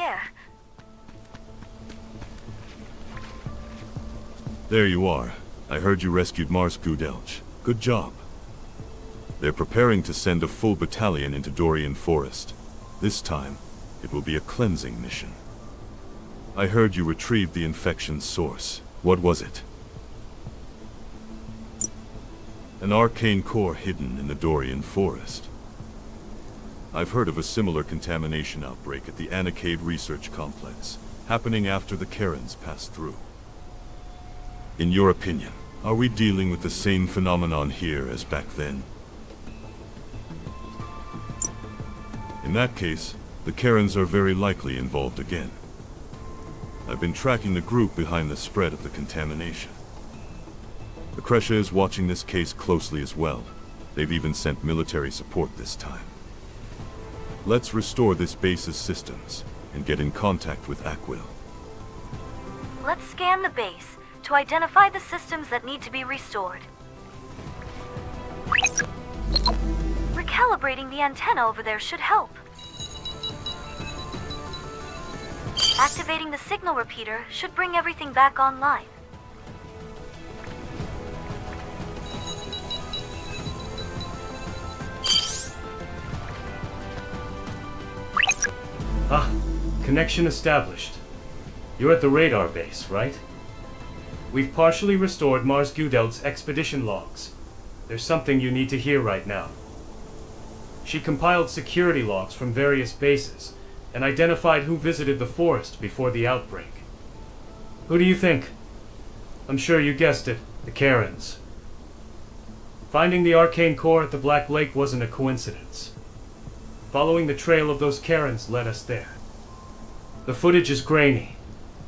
air. There you are. I heard you rescued Mars Gudelch. Good job. They're preparing to send a full battalion into Dorian Forest. This time, it will be a cleansing mission. I heard you retrieved the infection's source. What was it? An arcane core hidden in the Dorian Forest. I've heard of a similar contamination outbreak at the Anikade Research Complex, happening after the Karens passed through. In your opinion, are we dealing with the same phenomenon here as back then? In that case, the Karens are very likely involved again. I've been tracking the group behind the spread of the contamination. The Kresha is watching this case closely as well. They've even sent military support this time. Let's restore this base's systems and get in contact with Aquil. Let's scan the base to identify the systems that need to be restored. Recalibrating the antenna over there should help. Activating the signal repeater should bring everything back online. Ah, connection established. You're at the radar base, right? We've partially restored Mars Gudelt's expedition logs. There's something you need to hear right now. She compiled security logs from various bases and identified who visited the forest before the outbreak. Who do you think? I'm sure you guessed it, the Karens. Finding the arcane core at the Black Lake wasn't a coincidence. Following the trail of those Karens led us there. The footage is grainy,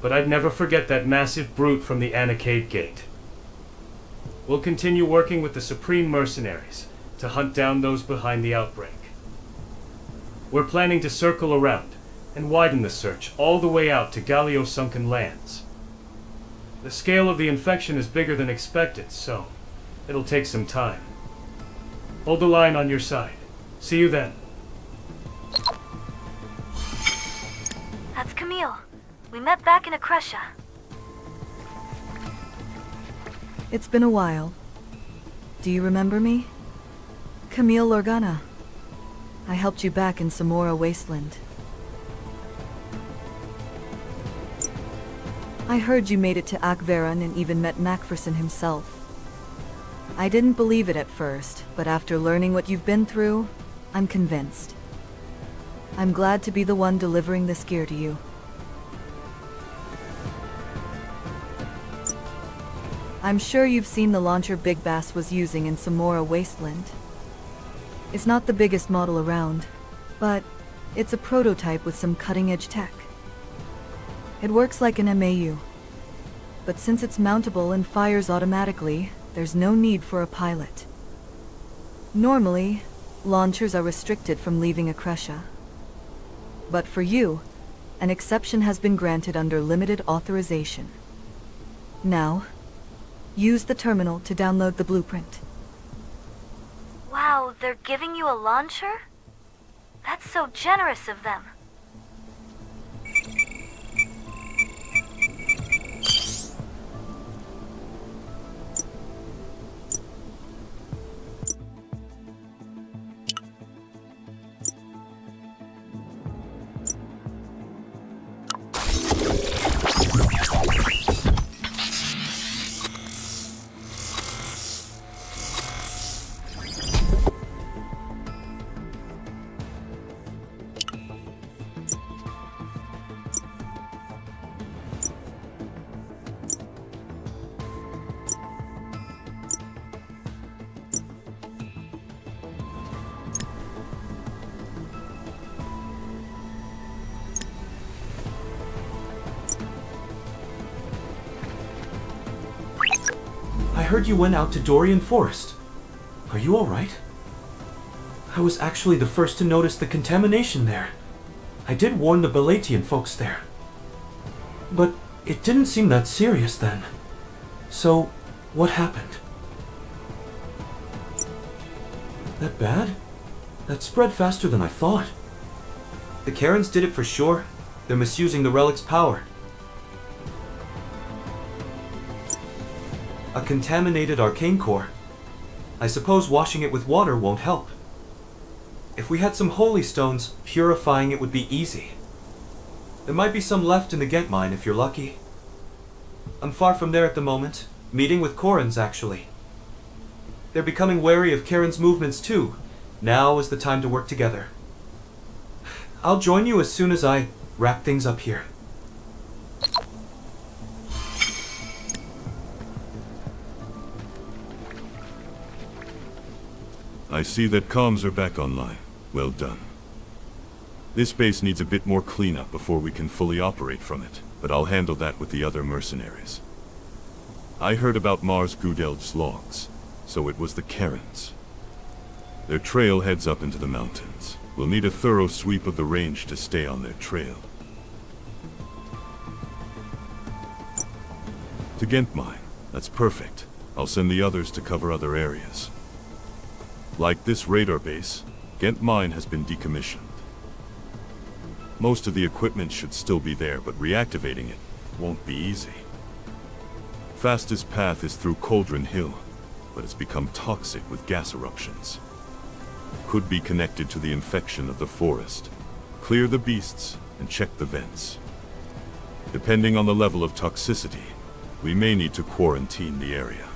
but I'd never forget that massive brute from the Anikade Gate. We'll continue working with the Supreme Mercenaries to hunt down those behind the outbreak. We're planning to circle around and widen the search all the way out to Galio Sunken Lands. The scale of the infection is bigger than expected, so it'll take some time. Hold the line on your side. See you then. That's Camille. We met back in Akresha. It's been a while. Do you remember me? Camille Lorgana. I helped you back in Samora Wasteland. I heard you made it to Akveron and even met Macpherson himself. I didn't believe it at first, but after learning what you've been through, I'm convinced. I'm glad to be the one delivering this gear to you. I'm sure you've seen the launcher Big Bass was using in Samora Wasteland. It's not the biggest model around, but it's a prototype with some cutting-edge tech. It works like an MAU, but since it's mountable and fires automatically, there's no need for a pilot. Normally, launchers are restricted from leaving Akresha. But for you, an exception has been granted under limited authorization. Now, use the terminal to download the blueprint. Wow, they're giving you a launcher? That's so generous of them. I heard you went out to Dorian Forest. Are you alright? I was actually the first to notice the contamination there. I did warn the Belatian folks there. But it didn't seem that serious then. So, what happened? That bad? That spread faster than I thought. The Karens did it for sure, They're misusing the relic's power. A contaminated arcane core. I suppose washing it with water won't help. If we had some holy stones, purifying it would be easy. There might be some left in the Ghent mine if you're lucky. I'm far from there at the moment, meeting with Corins actually. They're becoming wary of Karen's movements too. Now is the time to work together. I'll join you as soon as I wrap things up here. I see that comms are back online. Well done. This base needs a bit more cleanup before we can fully operate from it, but I'll handle that with the other mercenaries. I heard about Mars Gudel's logs, so it was the Karens. Their trail heads up into the mountains. We'll need a thorough sweep of the range to stay on their trail. To Ghent mine. That's perfect. I'll send the others to cover other areas. Like this radar base, Ghent mine has been decommissioned. Most of the equipment should still be there, but reactivating it won't be easy. Fastest path is through Cauldron Hill, but it's become toxic with gas eruptions. Could be connected to the infection of the forest. Clear the beasts and check the vents. Depending on the level of toxicity, we may need to quarantine the area.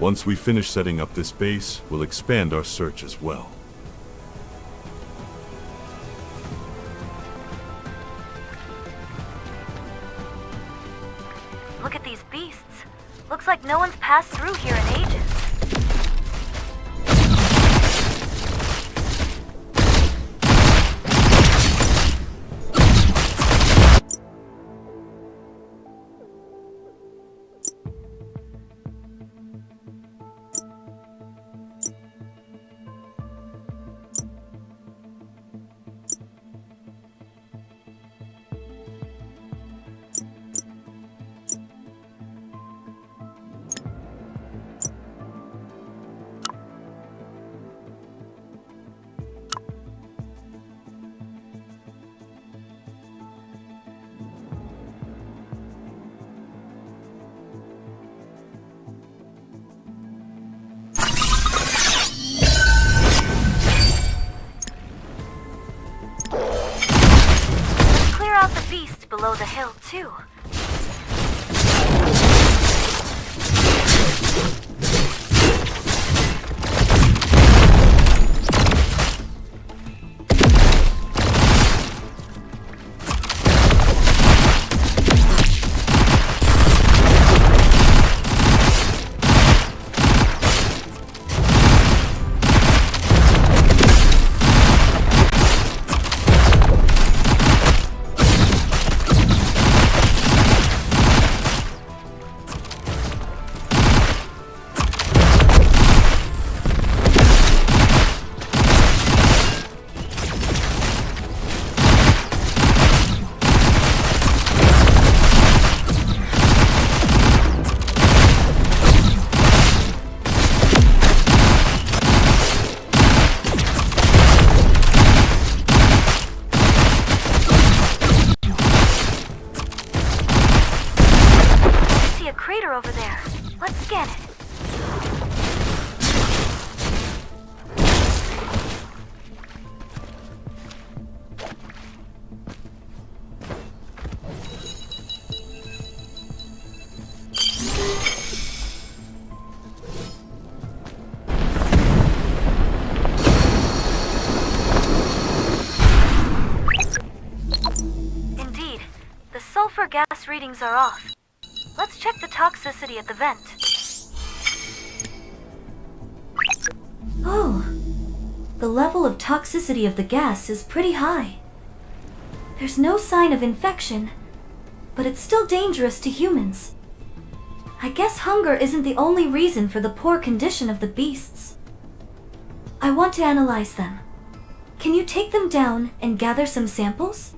Once we finish setting up this base, we'll expand our search as well. Look at these beasts. Looks like no one's passed through here in ages. Below the hill, too. Over there. Let's scan it. Indeed, the sulfur gas readings are off. Let's check the toxicity at the vent. Oh, the level of toxicity of the gas is pretty high. There's no sign of infection, but it's still dangerous to humans. I guess hunger isn't the only reason for the poor condition of the beasts. I want to analyze them. Can you take them down and gather some samples?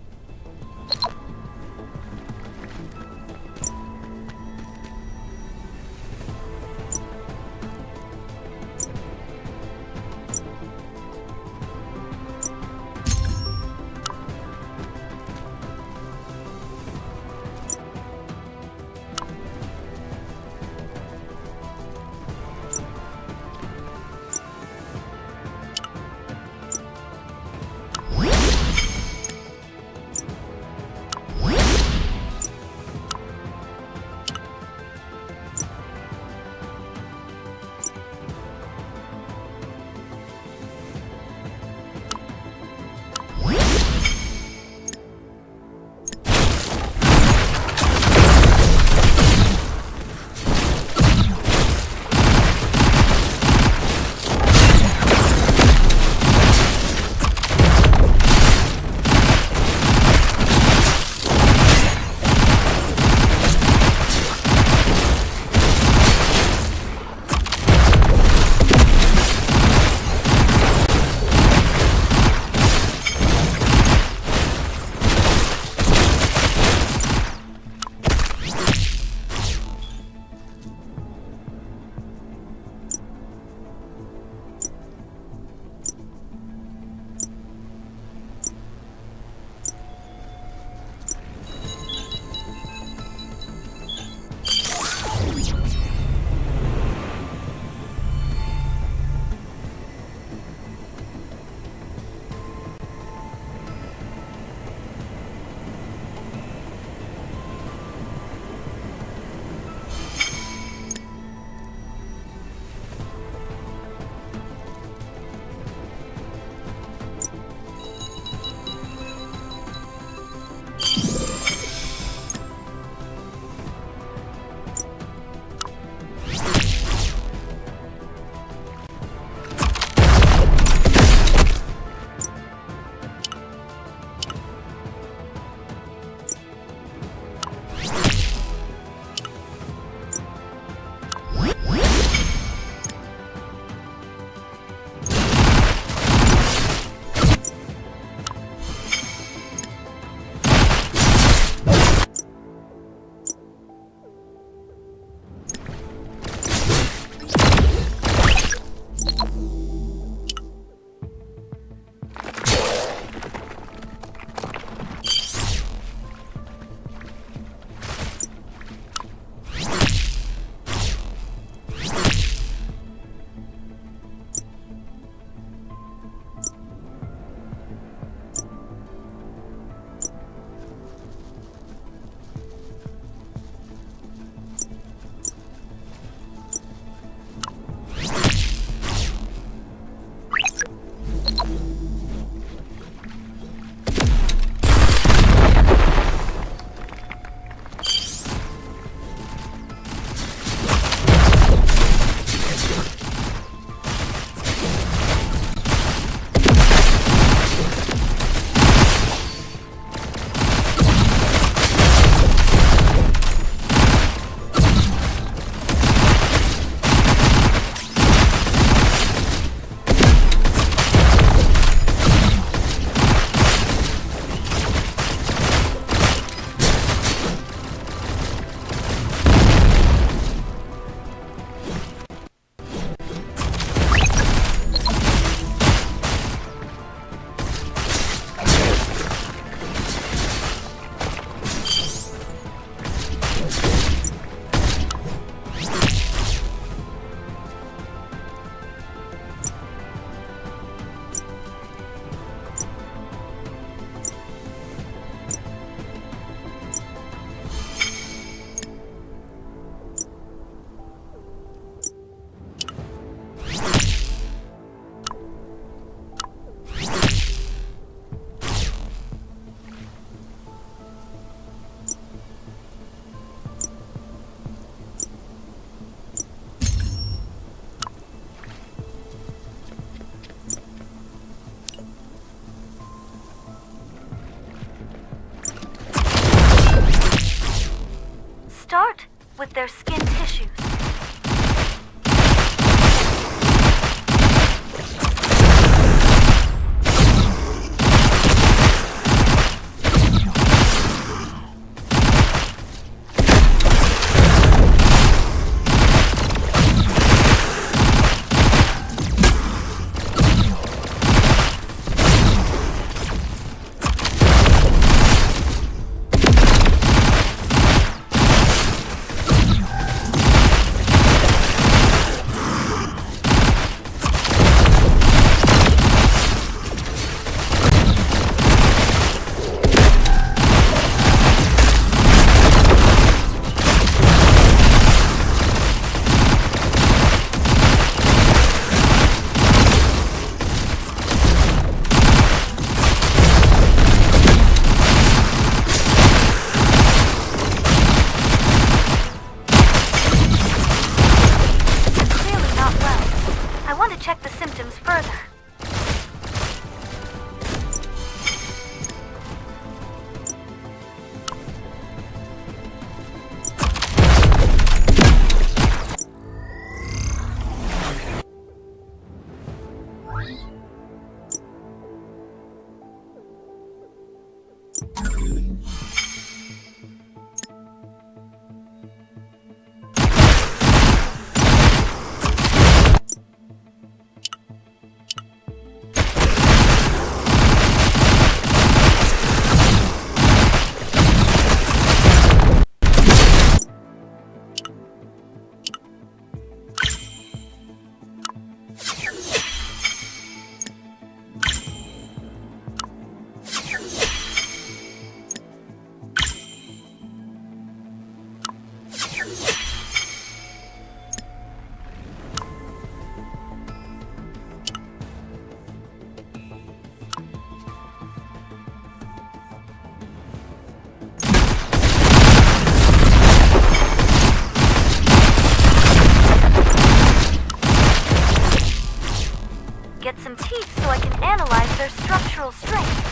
their skin tissues. Check the symptoms further. Get some teeth so I can analyze their structural strength.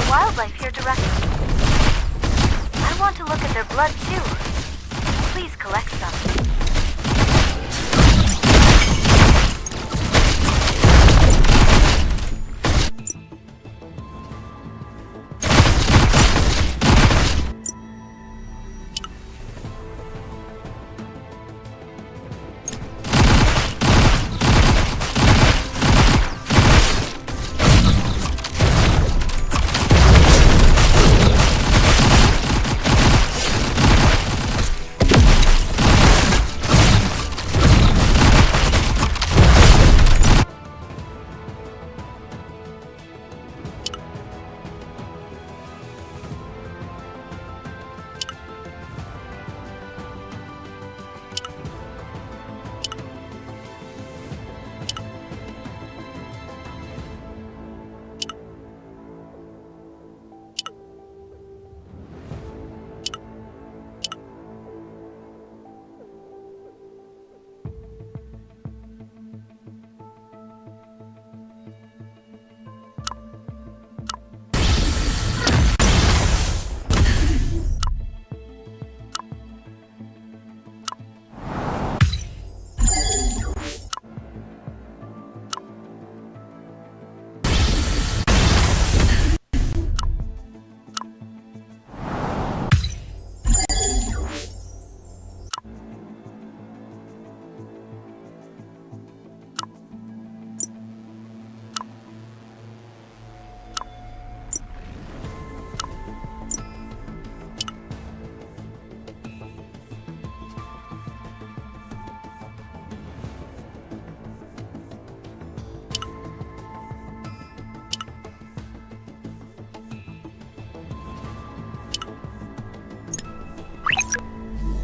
Wildlife here directly. I want to look at their blood too. Please collect some.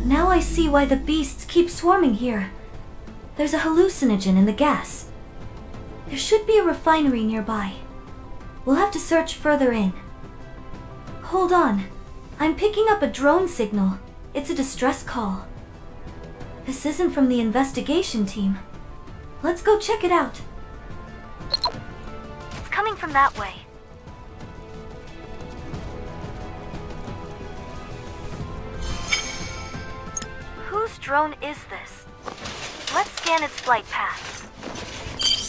Now I see why the beasts keep swarming here. There's a hallucinogen in the gas. There should be a refinery nearby. We'll have to search further in. Hold on. I'm picking up a drone signal. It's a distress call. This isn't from the investigation team. Let's go check it out. It's coming from that way. Whose drone is this? Let's scan its flight path.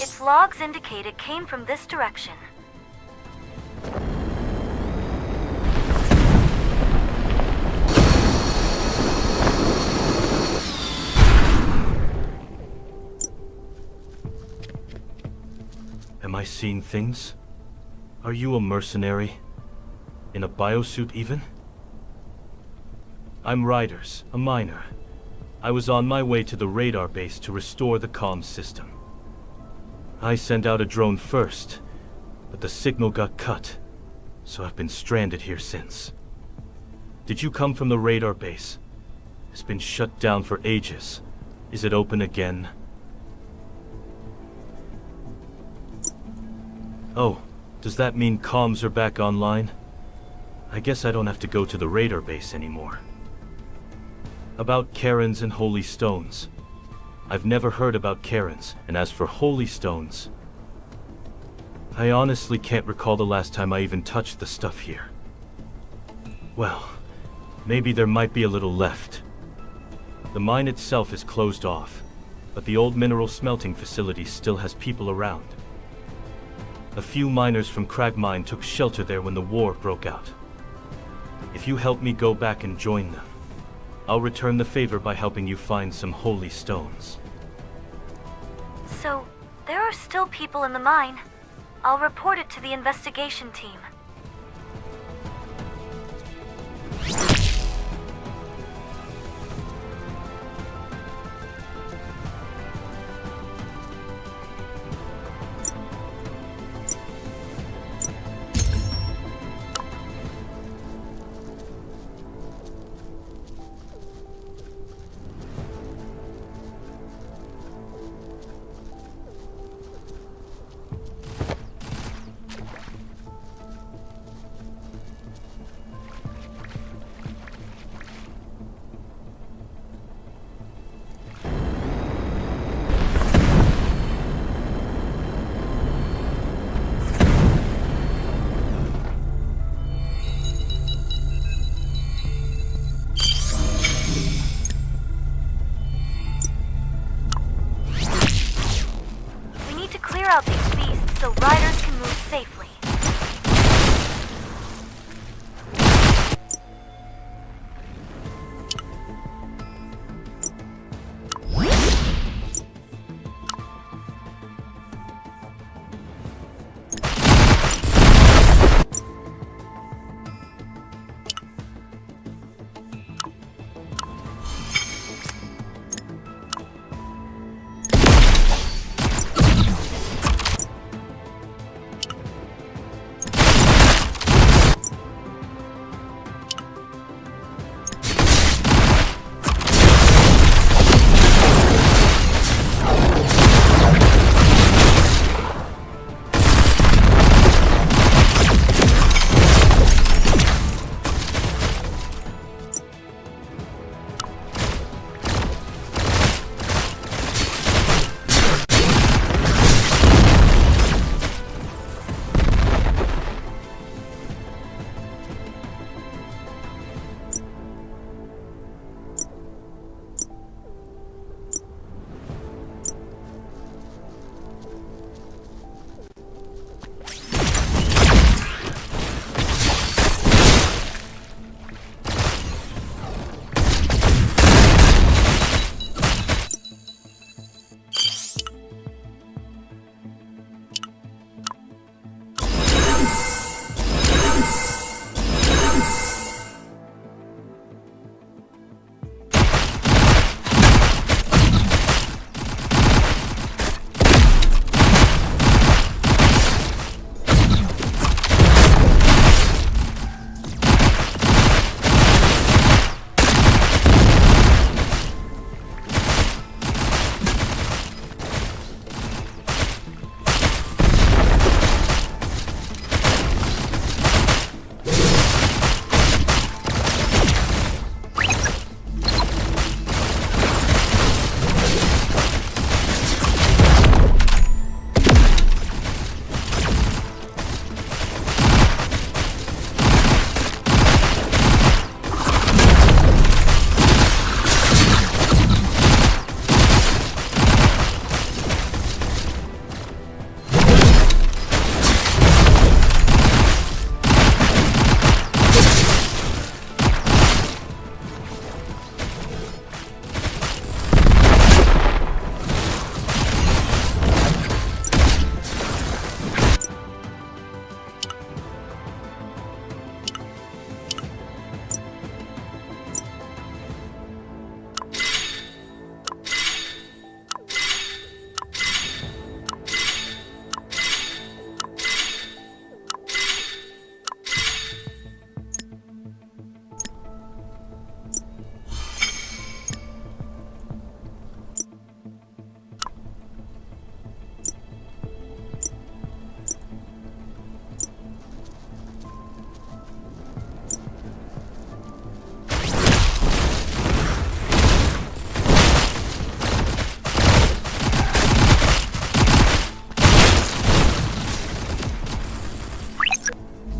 Its logs indicate it came from this direction. Am I seeing things? Are you a mercenary? In a biosuit even? I'm Riders, a miner. I was on my way to the radar base to restore the comms system. I sent out a drone first, but the signal got cut, so I've been stranded here since. Did you come from the radar base? It's been shut down for ages. Is it open again? Oh, does that mean comms are back online? I guess I don't have to go to the radar base anymore. About Karens and Holy Stones. I've never heard about Karens, and as for Holy Stones, I honestly can't recall the last time I even touched the stuff here. Well, maybe there might be a little left. The mine itself is closed off, but the old mineral smelting facility still has people around. A few miners from Crag Mine took shelter there when the war broke out. If you help me go back and join them, I'll return the favor by helping you find some holy stones. So, there are still people in the mine. I'll report it to the investigation team.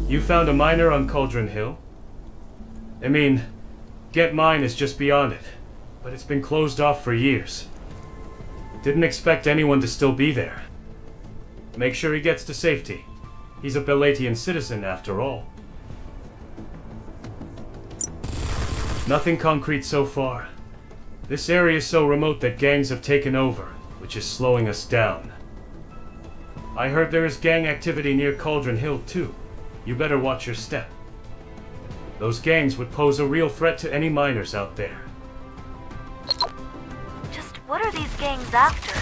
You found a miner on Cauldron Hill? I mean, Get Mine is just beyond it, but it's been closed off for years. Didn't expect anyone to still be there. Make sure he gets to safety. He's a Belatian citizen after all. Nothing concrete so far. This area is so remote that gangs have taken over, which is slowing us down. I heard there is gang activity near Cauldron Hill too. You better watch your step. Those gangs would pose a real threat to any miners out there. Just what are these gangs after?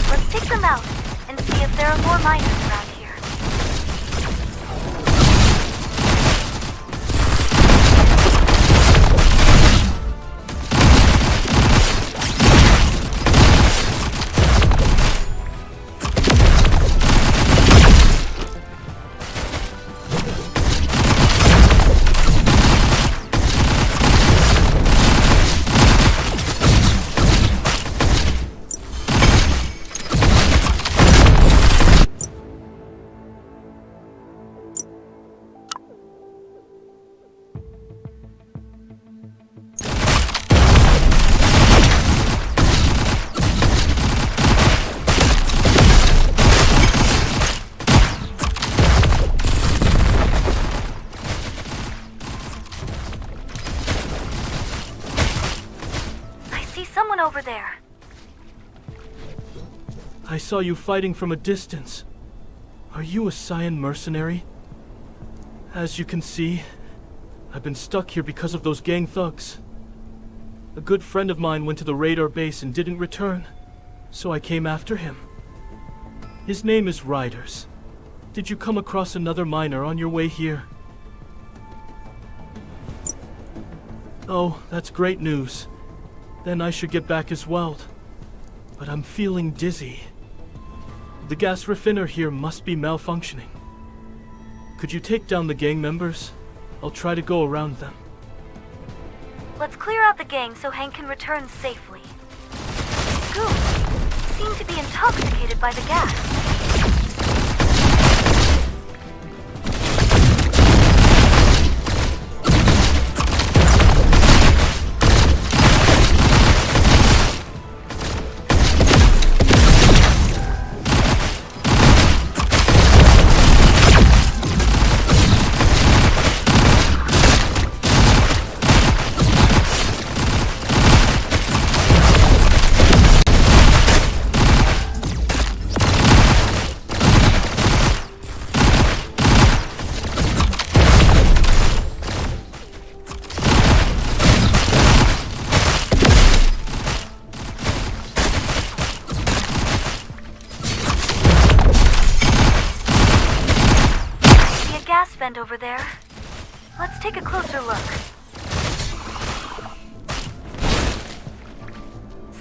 Let's take them out and see if there are more miners around here. Someone over there. I saw you fighting from a distance. Are you a Cyan mercenary? As you can see, I've been stuck here because of those gang thugs. A good friend of mine went to the radar base and didn't return, so I came after him. His name is Riders. Did you come across another miner on your way here? Oh, that's great news. Then I should get back as well. But I'm feeling dizzy. The gas refiner here must be malfunctioning. Could you take down the gang members? I'll try to go around them. Let's clear out the gang so Hank can return safely. Goons seem to be intoxicated by the gas. Vent over there. Let's take a closer look.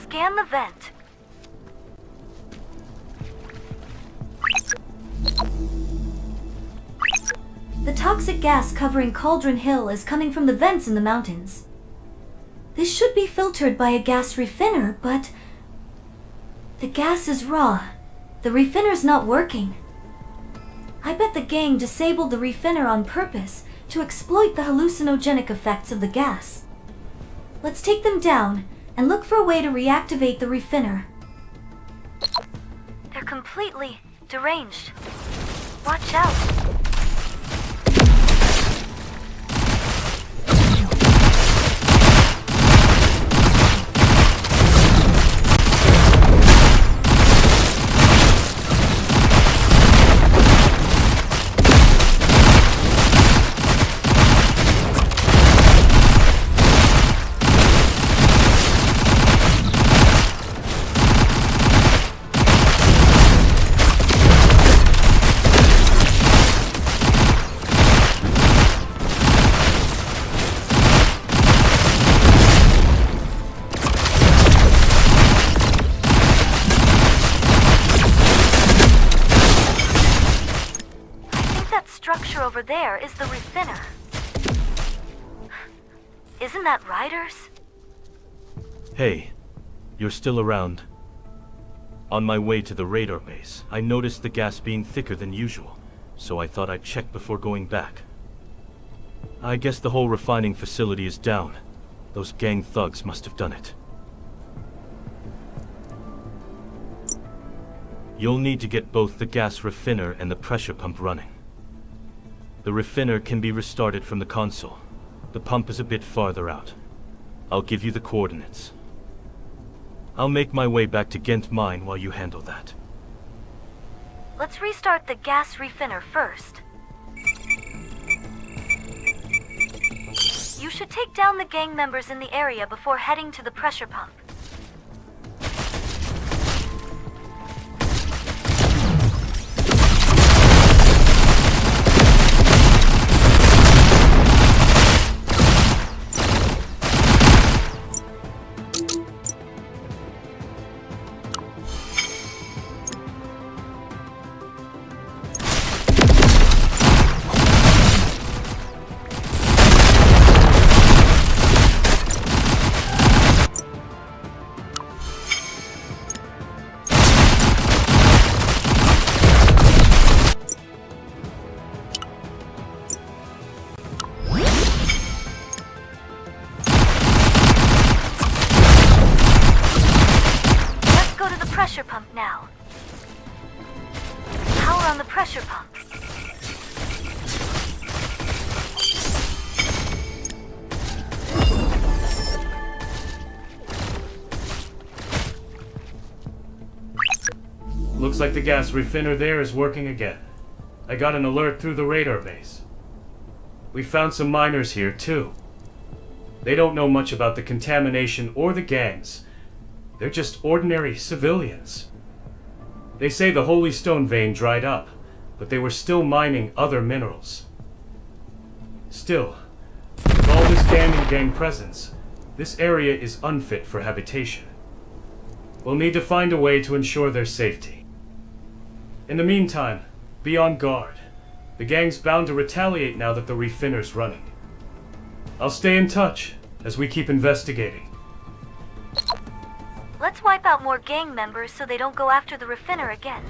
Scan the vent. The toxic gas covering Cauldron Hill is coming from the vents in the mountains. This should be filtered by a gas refiner, but the gas is raw. The refiner's not working. I bet the gang disabled the refiner on purpose to exploit the hallucinogenic effects of the gas. Let's take them down and look for a way to reactivate the refiner. They're completely deranged. Watch out. Structure over there is the refiner. Isn't that Riders? Hey, you're still around. On my way to the radar base, I noticed the gas being thicker than usual. so I thought I'd check before going back. I guess the whole refining facility is down. Those gang thugs must have done it. You'll need to get both the gas refiner and the pressure pump running. The refiner can be restarted from the console. The pump is a bit farther out. I'll give you the coordinates. I'll make my way back to Ghent Mine while you handle that. Let's restart the gas refiner first. You should take down the gang members in the area before heading to the pressure pump. Pressure pump now. Power on the pressure pump. Looks like the gas refiner there is working again. I got an alert through the radar base. We found some miners here too. They don't know much about the contamination or the gangs. They're just ordinary civilians. They say the Holy Stone vein dried up, but they were still mining other minerals. Still, with all this gang presence, this area is unfit for habitation. We'll need to find a way to ensure their safety. In the meantime, be on guard. The gang's bound to retaliate now that the refiner's running. I'll stay in touch as we keep investigating. Let's wipe out more gang members so they don't go after the refiner again.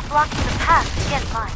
Blocking the path to get mine.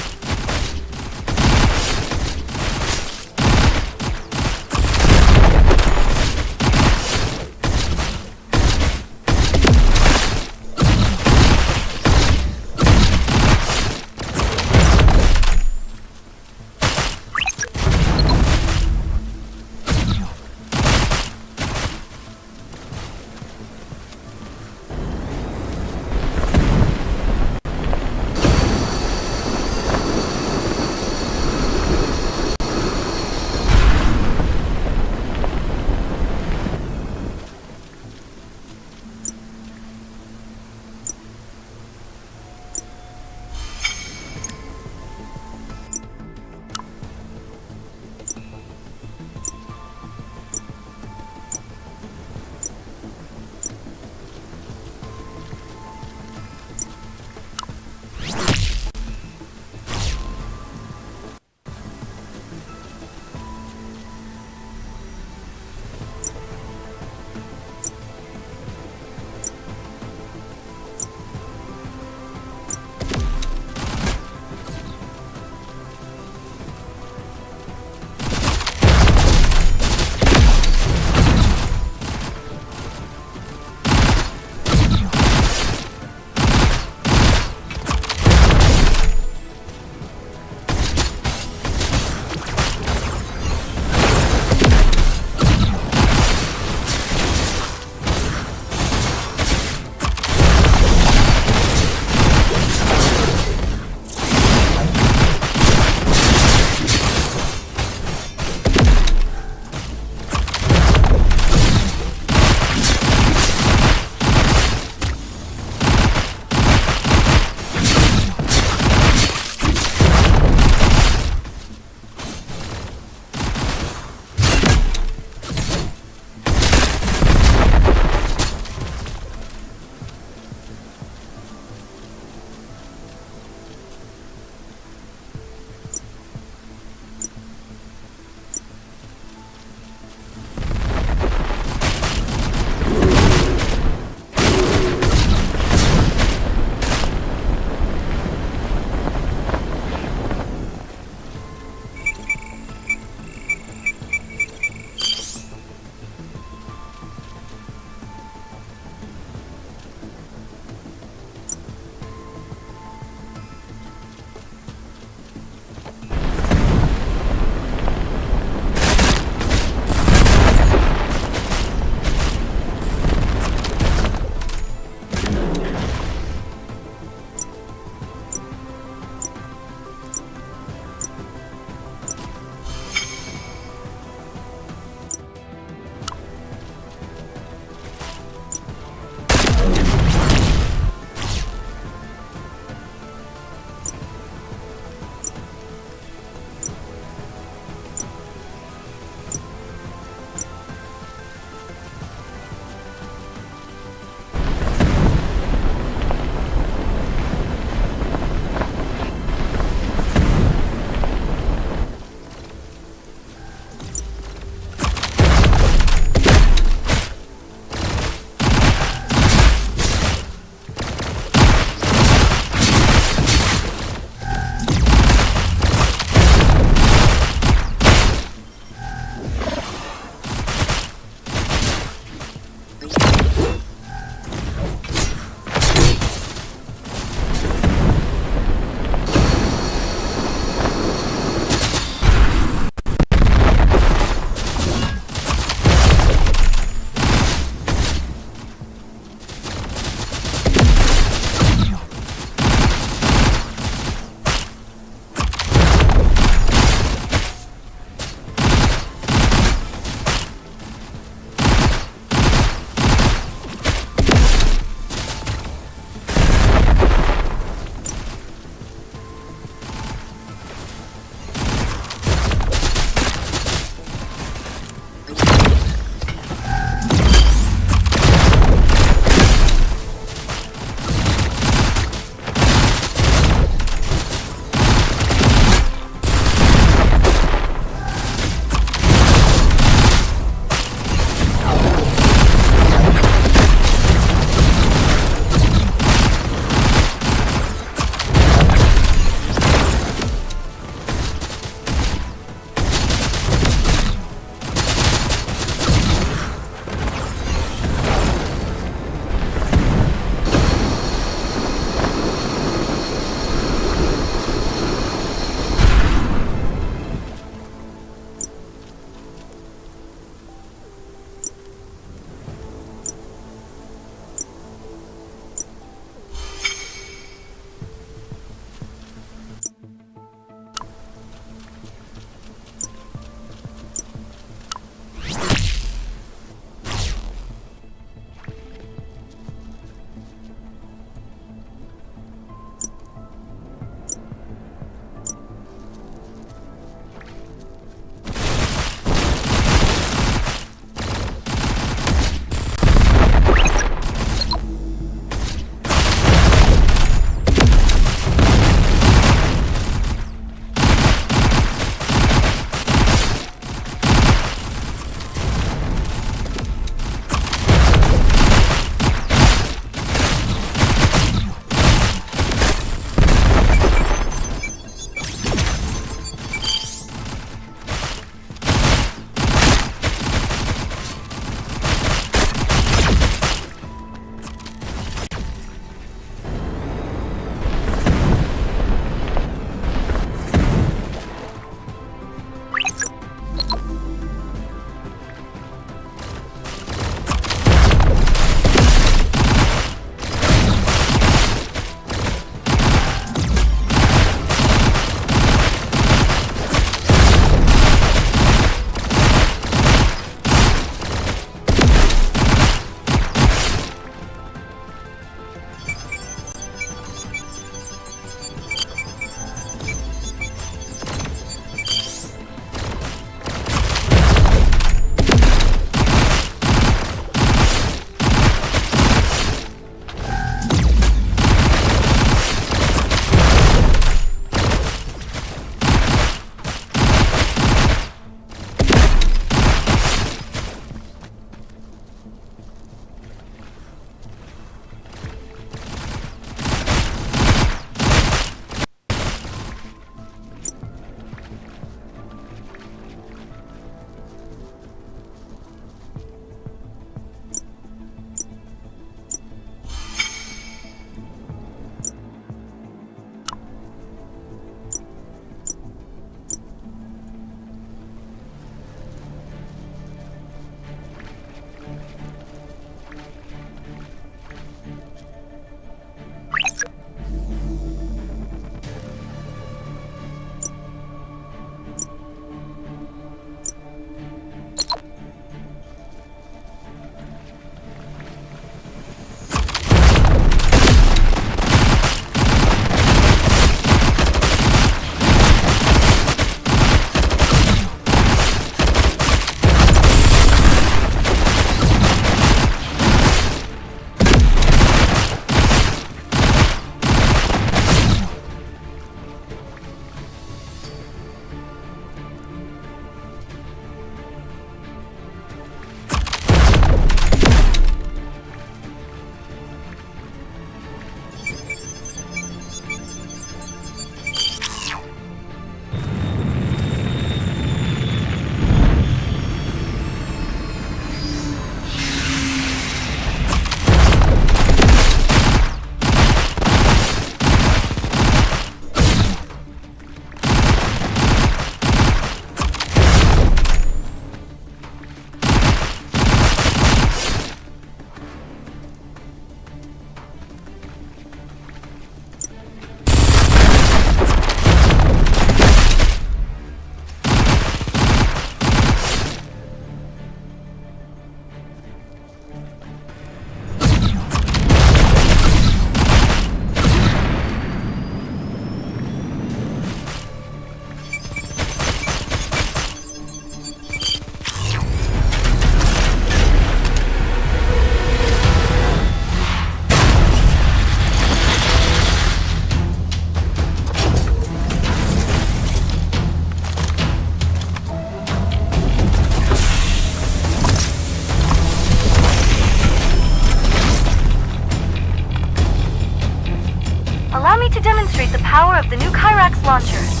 demonstrate the power of the new Kyrax launcher.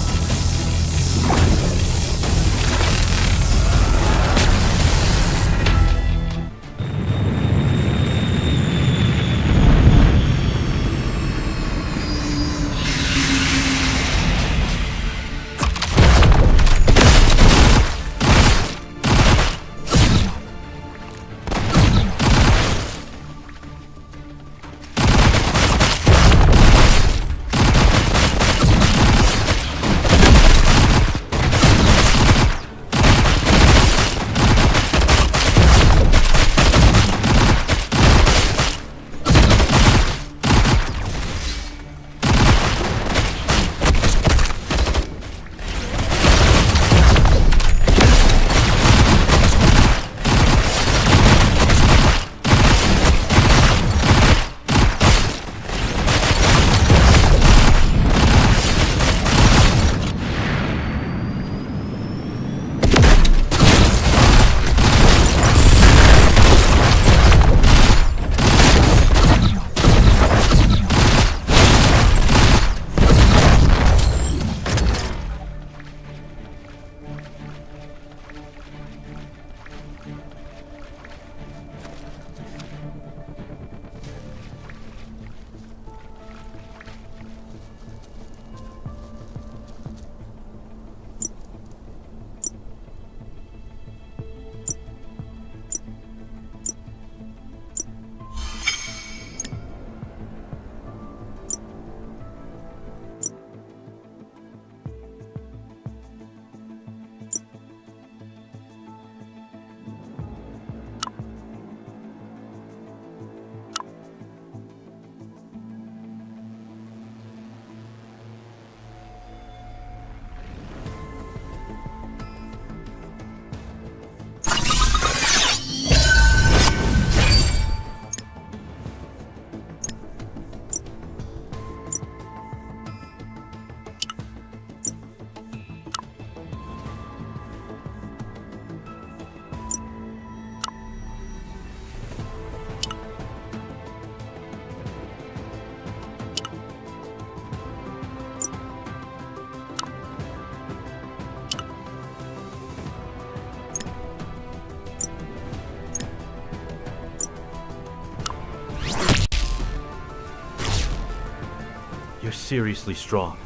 You're seriously strong.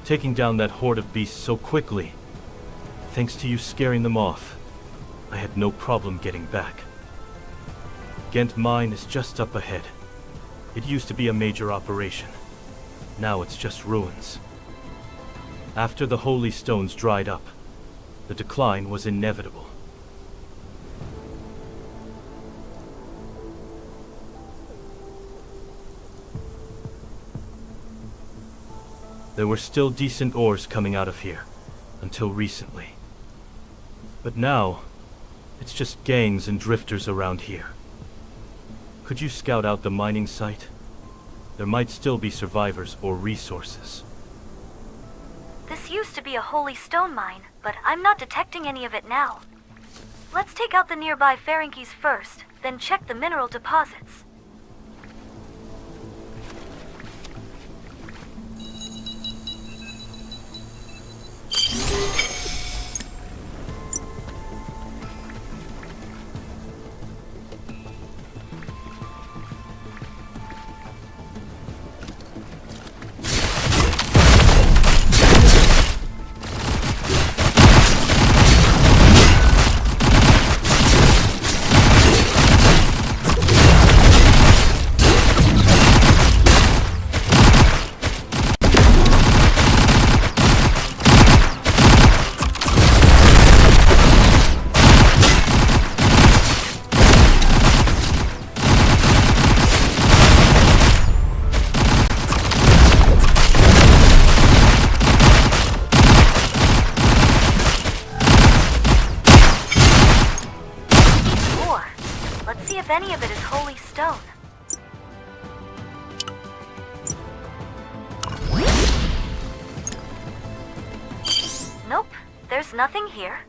Taking down that horde of beasts so quickly. Thanks to you scaring them off, I had no problem getting back. Ghent Mine is just up ahead. It used to be a major operation. Now it's just ruins. After the Holy Stones dried up, the decline was inevitable. There were still decent ores coming out of here, until recently. But now, it's just gangs and drifters around here. Could you scout out the mining site? There might still be survivors or resources. This used to be a holy stone mine, but I'm not detecting any of it now. Let's take out the nearby Ferengies first, then check the mineral deposits. If any of it is holy stone. Nope, there's nothing here.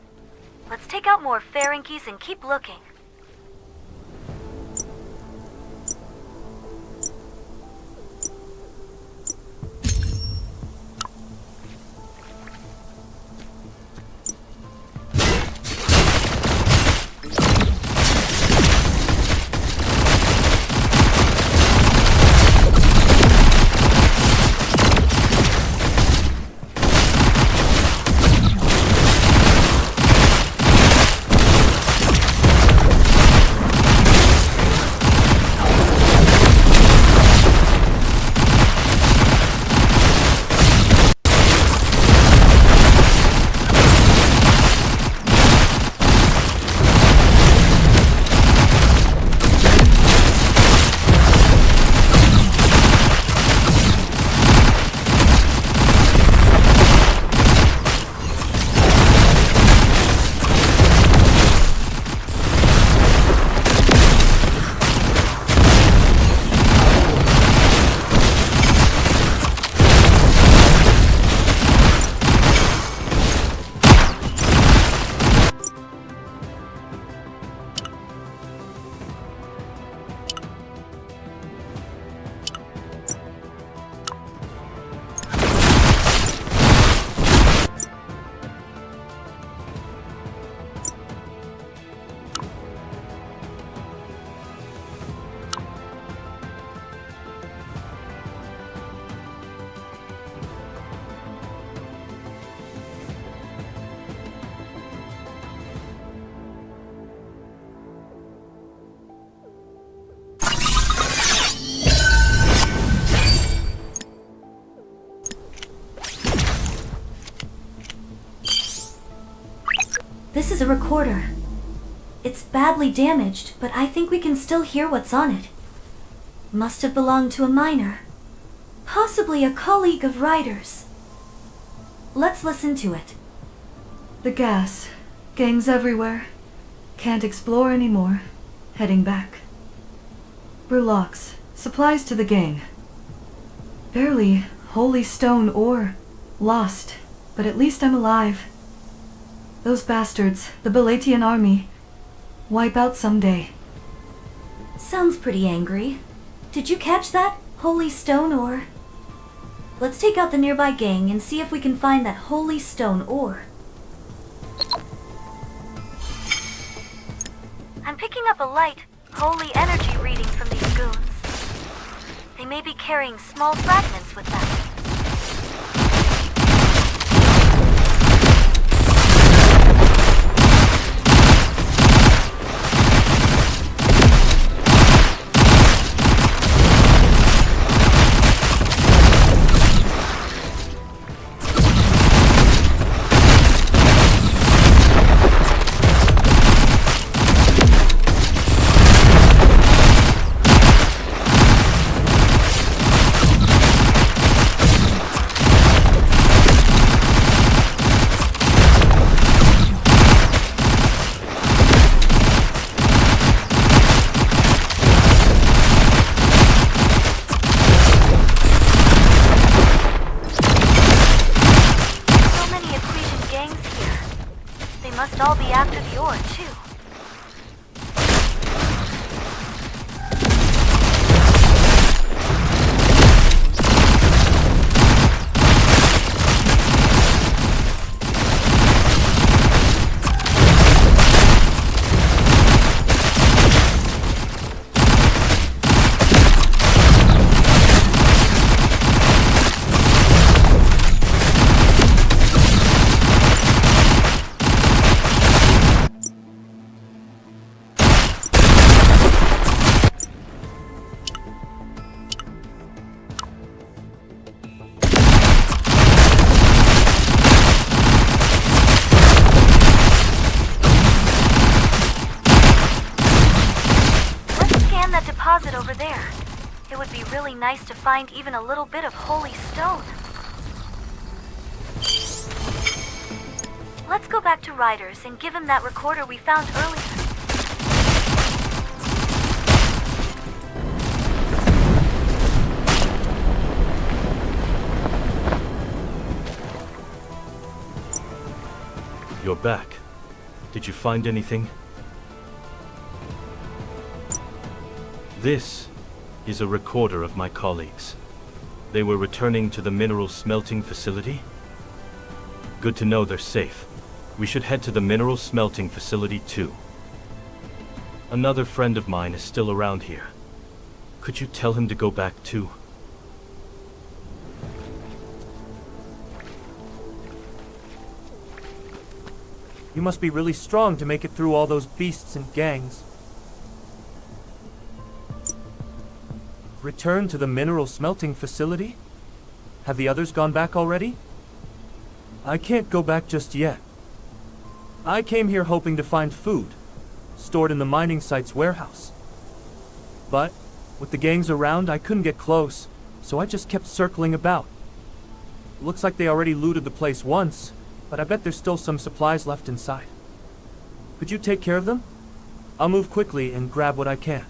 Let's take out more Ferengies and keep looking. This is a recorder. It's badly damaged, but I think we can still hear what's on it. Must have belonged to a miner. Possibly a colleague of Ryder's. Let's listen to it. The gas. Gangs everywhere. Can't explore anymore. Heading back. Burlocks. Supplies to the gang. Barely holy stone ore. Lost. But at least I'm alive. Those bastards, the Belatian army. Wipe out someday. Sounds pretty angry. Did you catch that? Holy stone ore? Let's take out the nearby gang and see if we can find that holy stone ore. I'm picking up a light, holy energy reading from these goons. They may be carrying small fragments with them. Must all be after the ore, too. Deposit over there. It would be really nice to find even a little bit of holy stone. Let's go back to Ryder's and give him that recorder we found earlier. You're back. Did you find anything? This is a recorder of my colleagues. They were returning to the mineral smelting facility. Good to know they're safe. We should head to the mineral smelting facility too. Another friend of mine is still around here. Could you tell him to go back too? You must be really strong to make it through all those beasts and gangs. Return to the mineral smelting facility? Have the others gone back already? I can't go back just yet. I came here hoping to find food, stored in the mining site's warehouse. But, with the gangs around, I couldn't get close, so I just kept circling about. Looks like they already looted the place once, but I bet there's still some supplies left inside. Could you take care of them? I'll move quickly and grab what I can.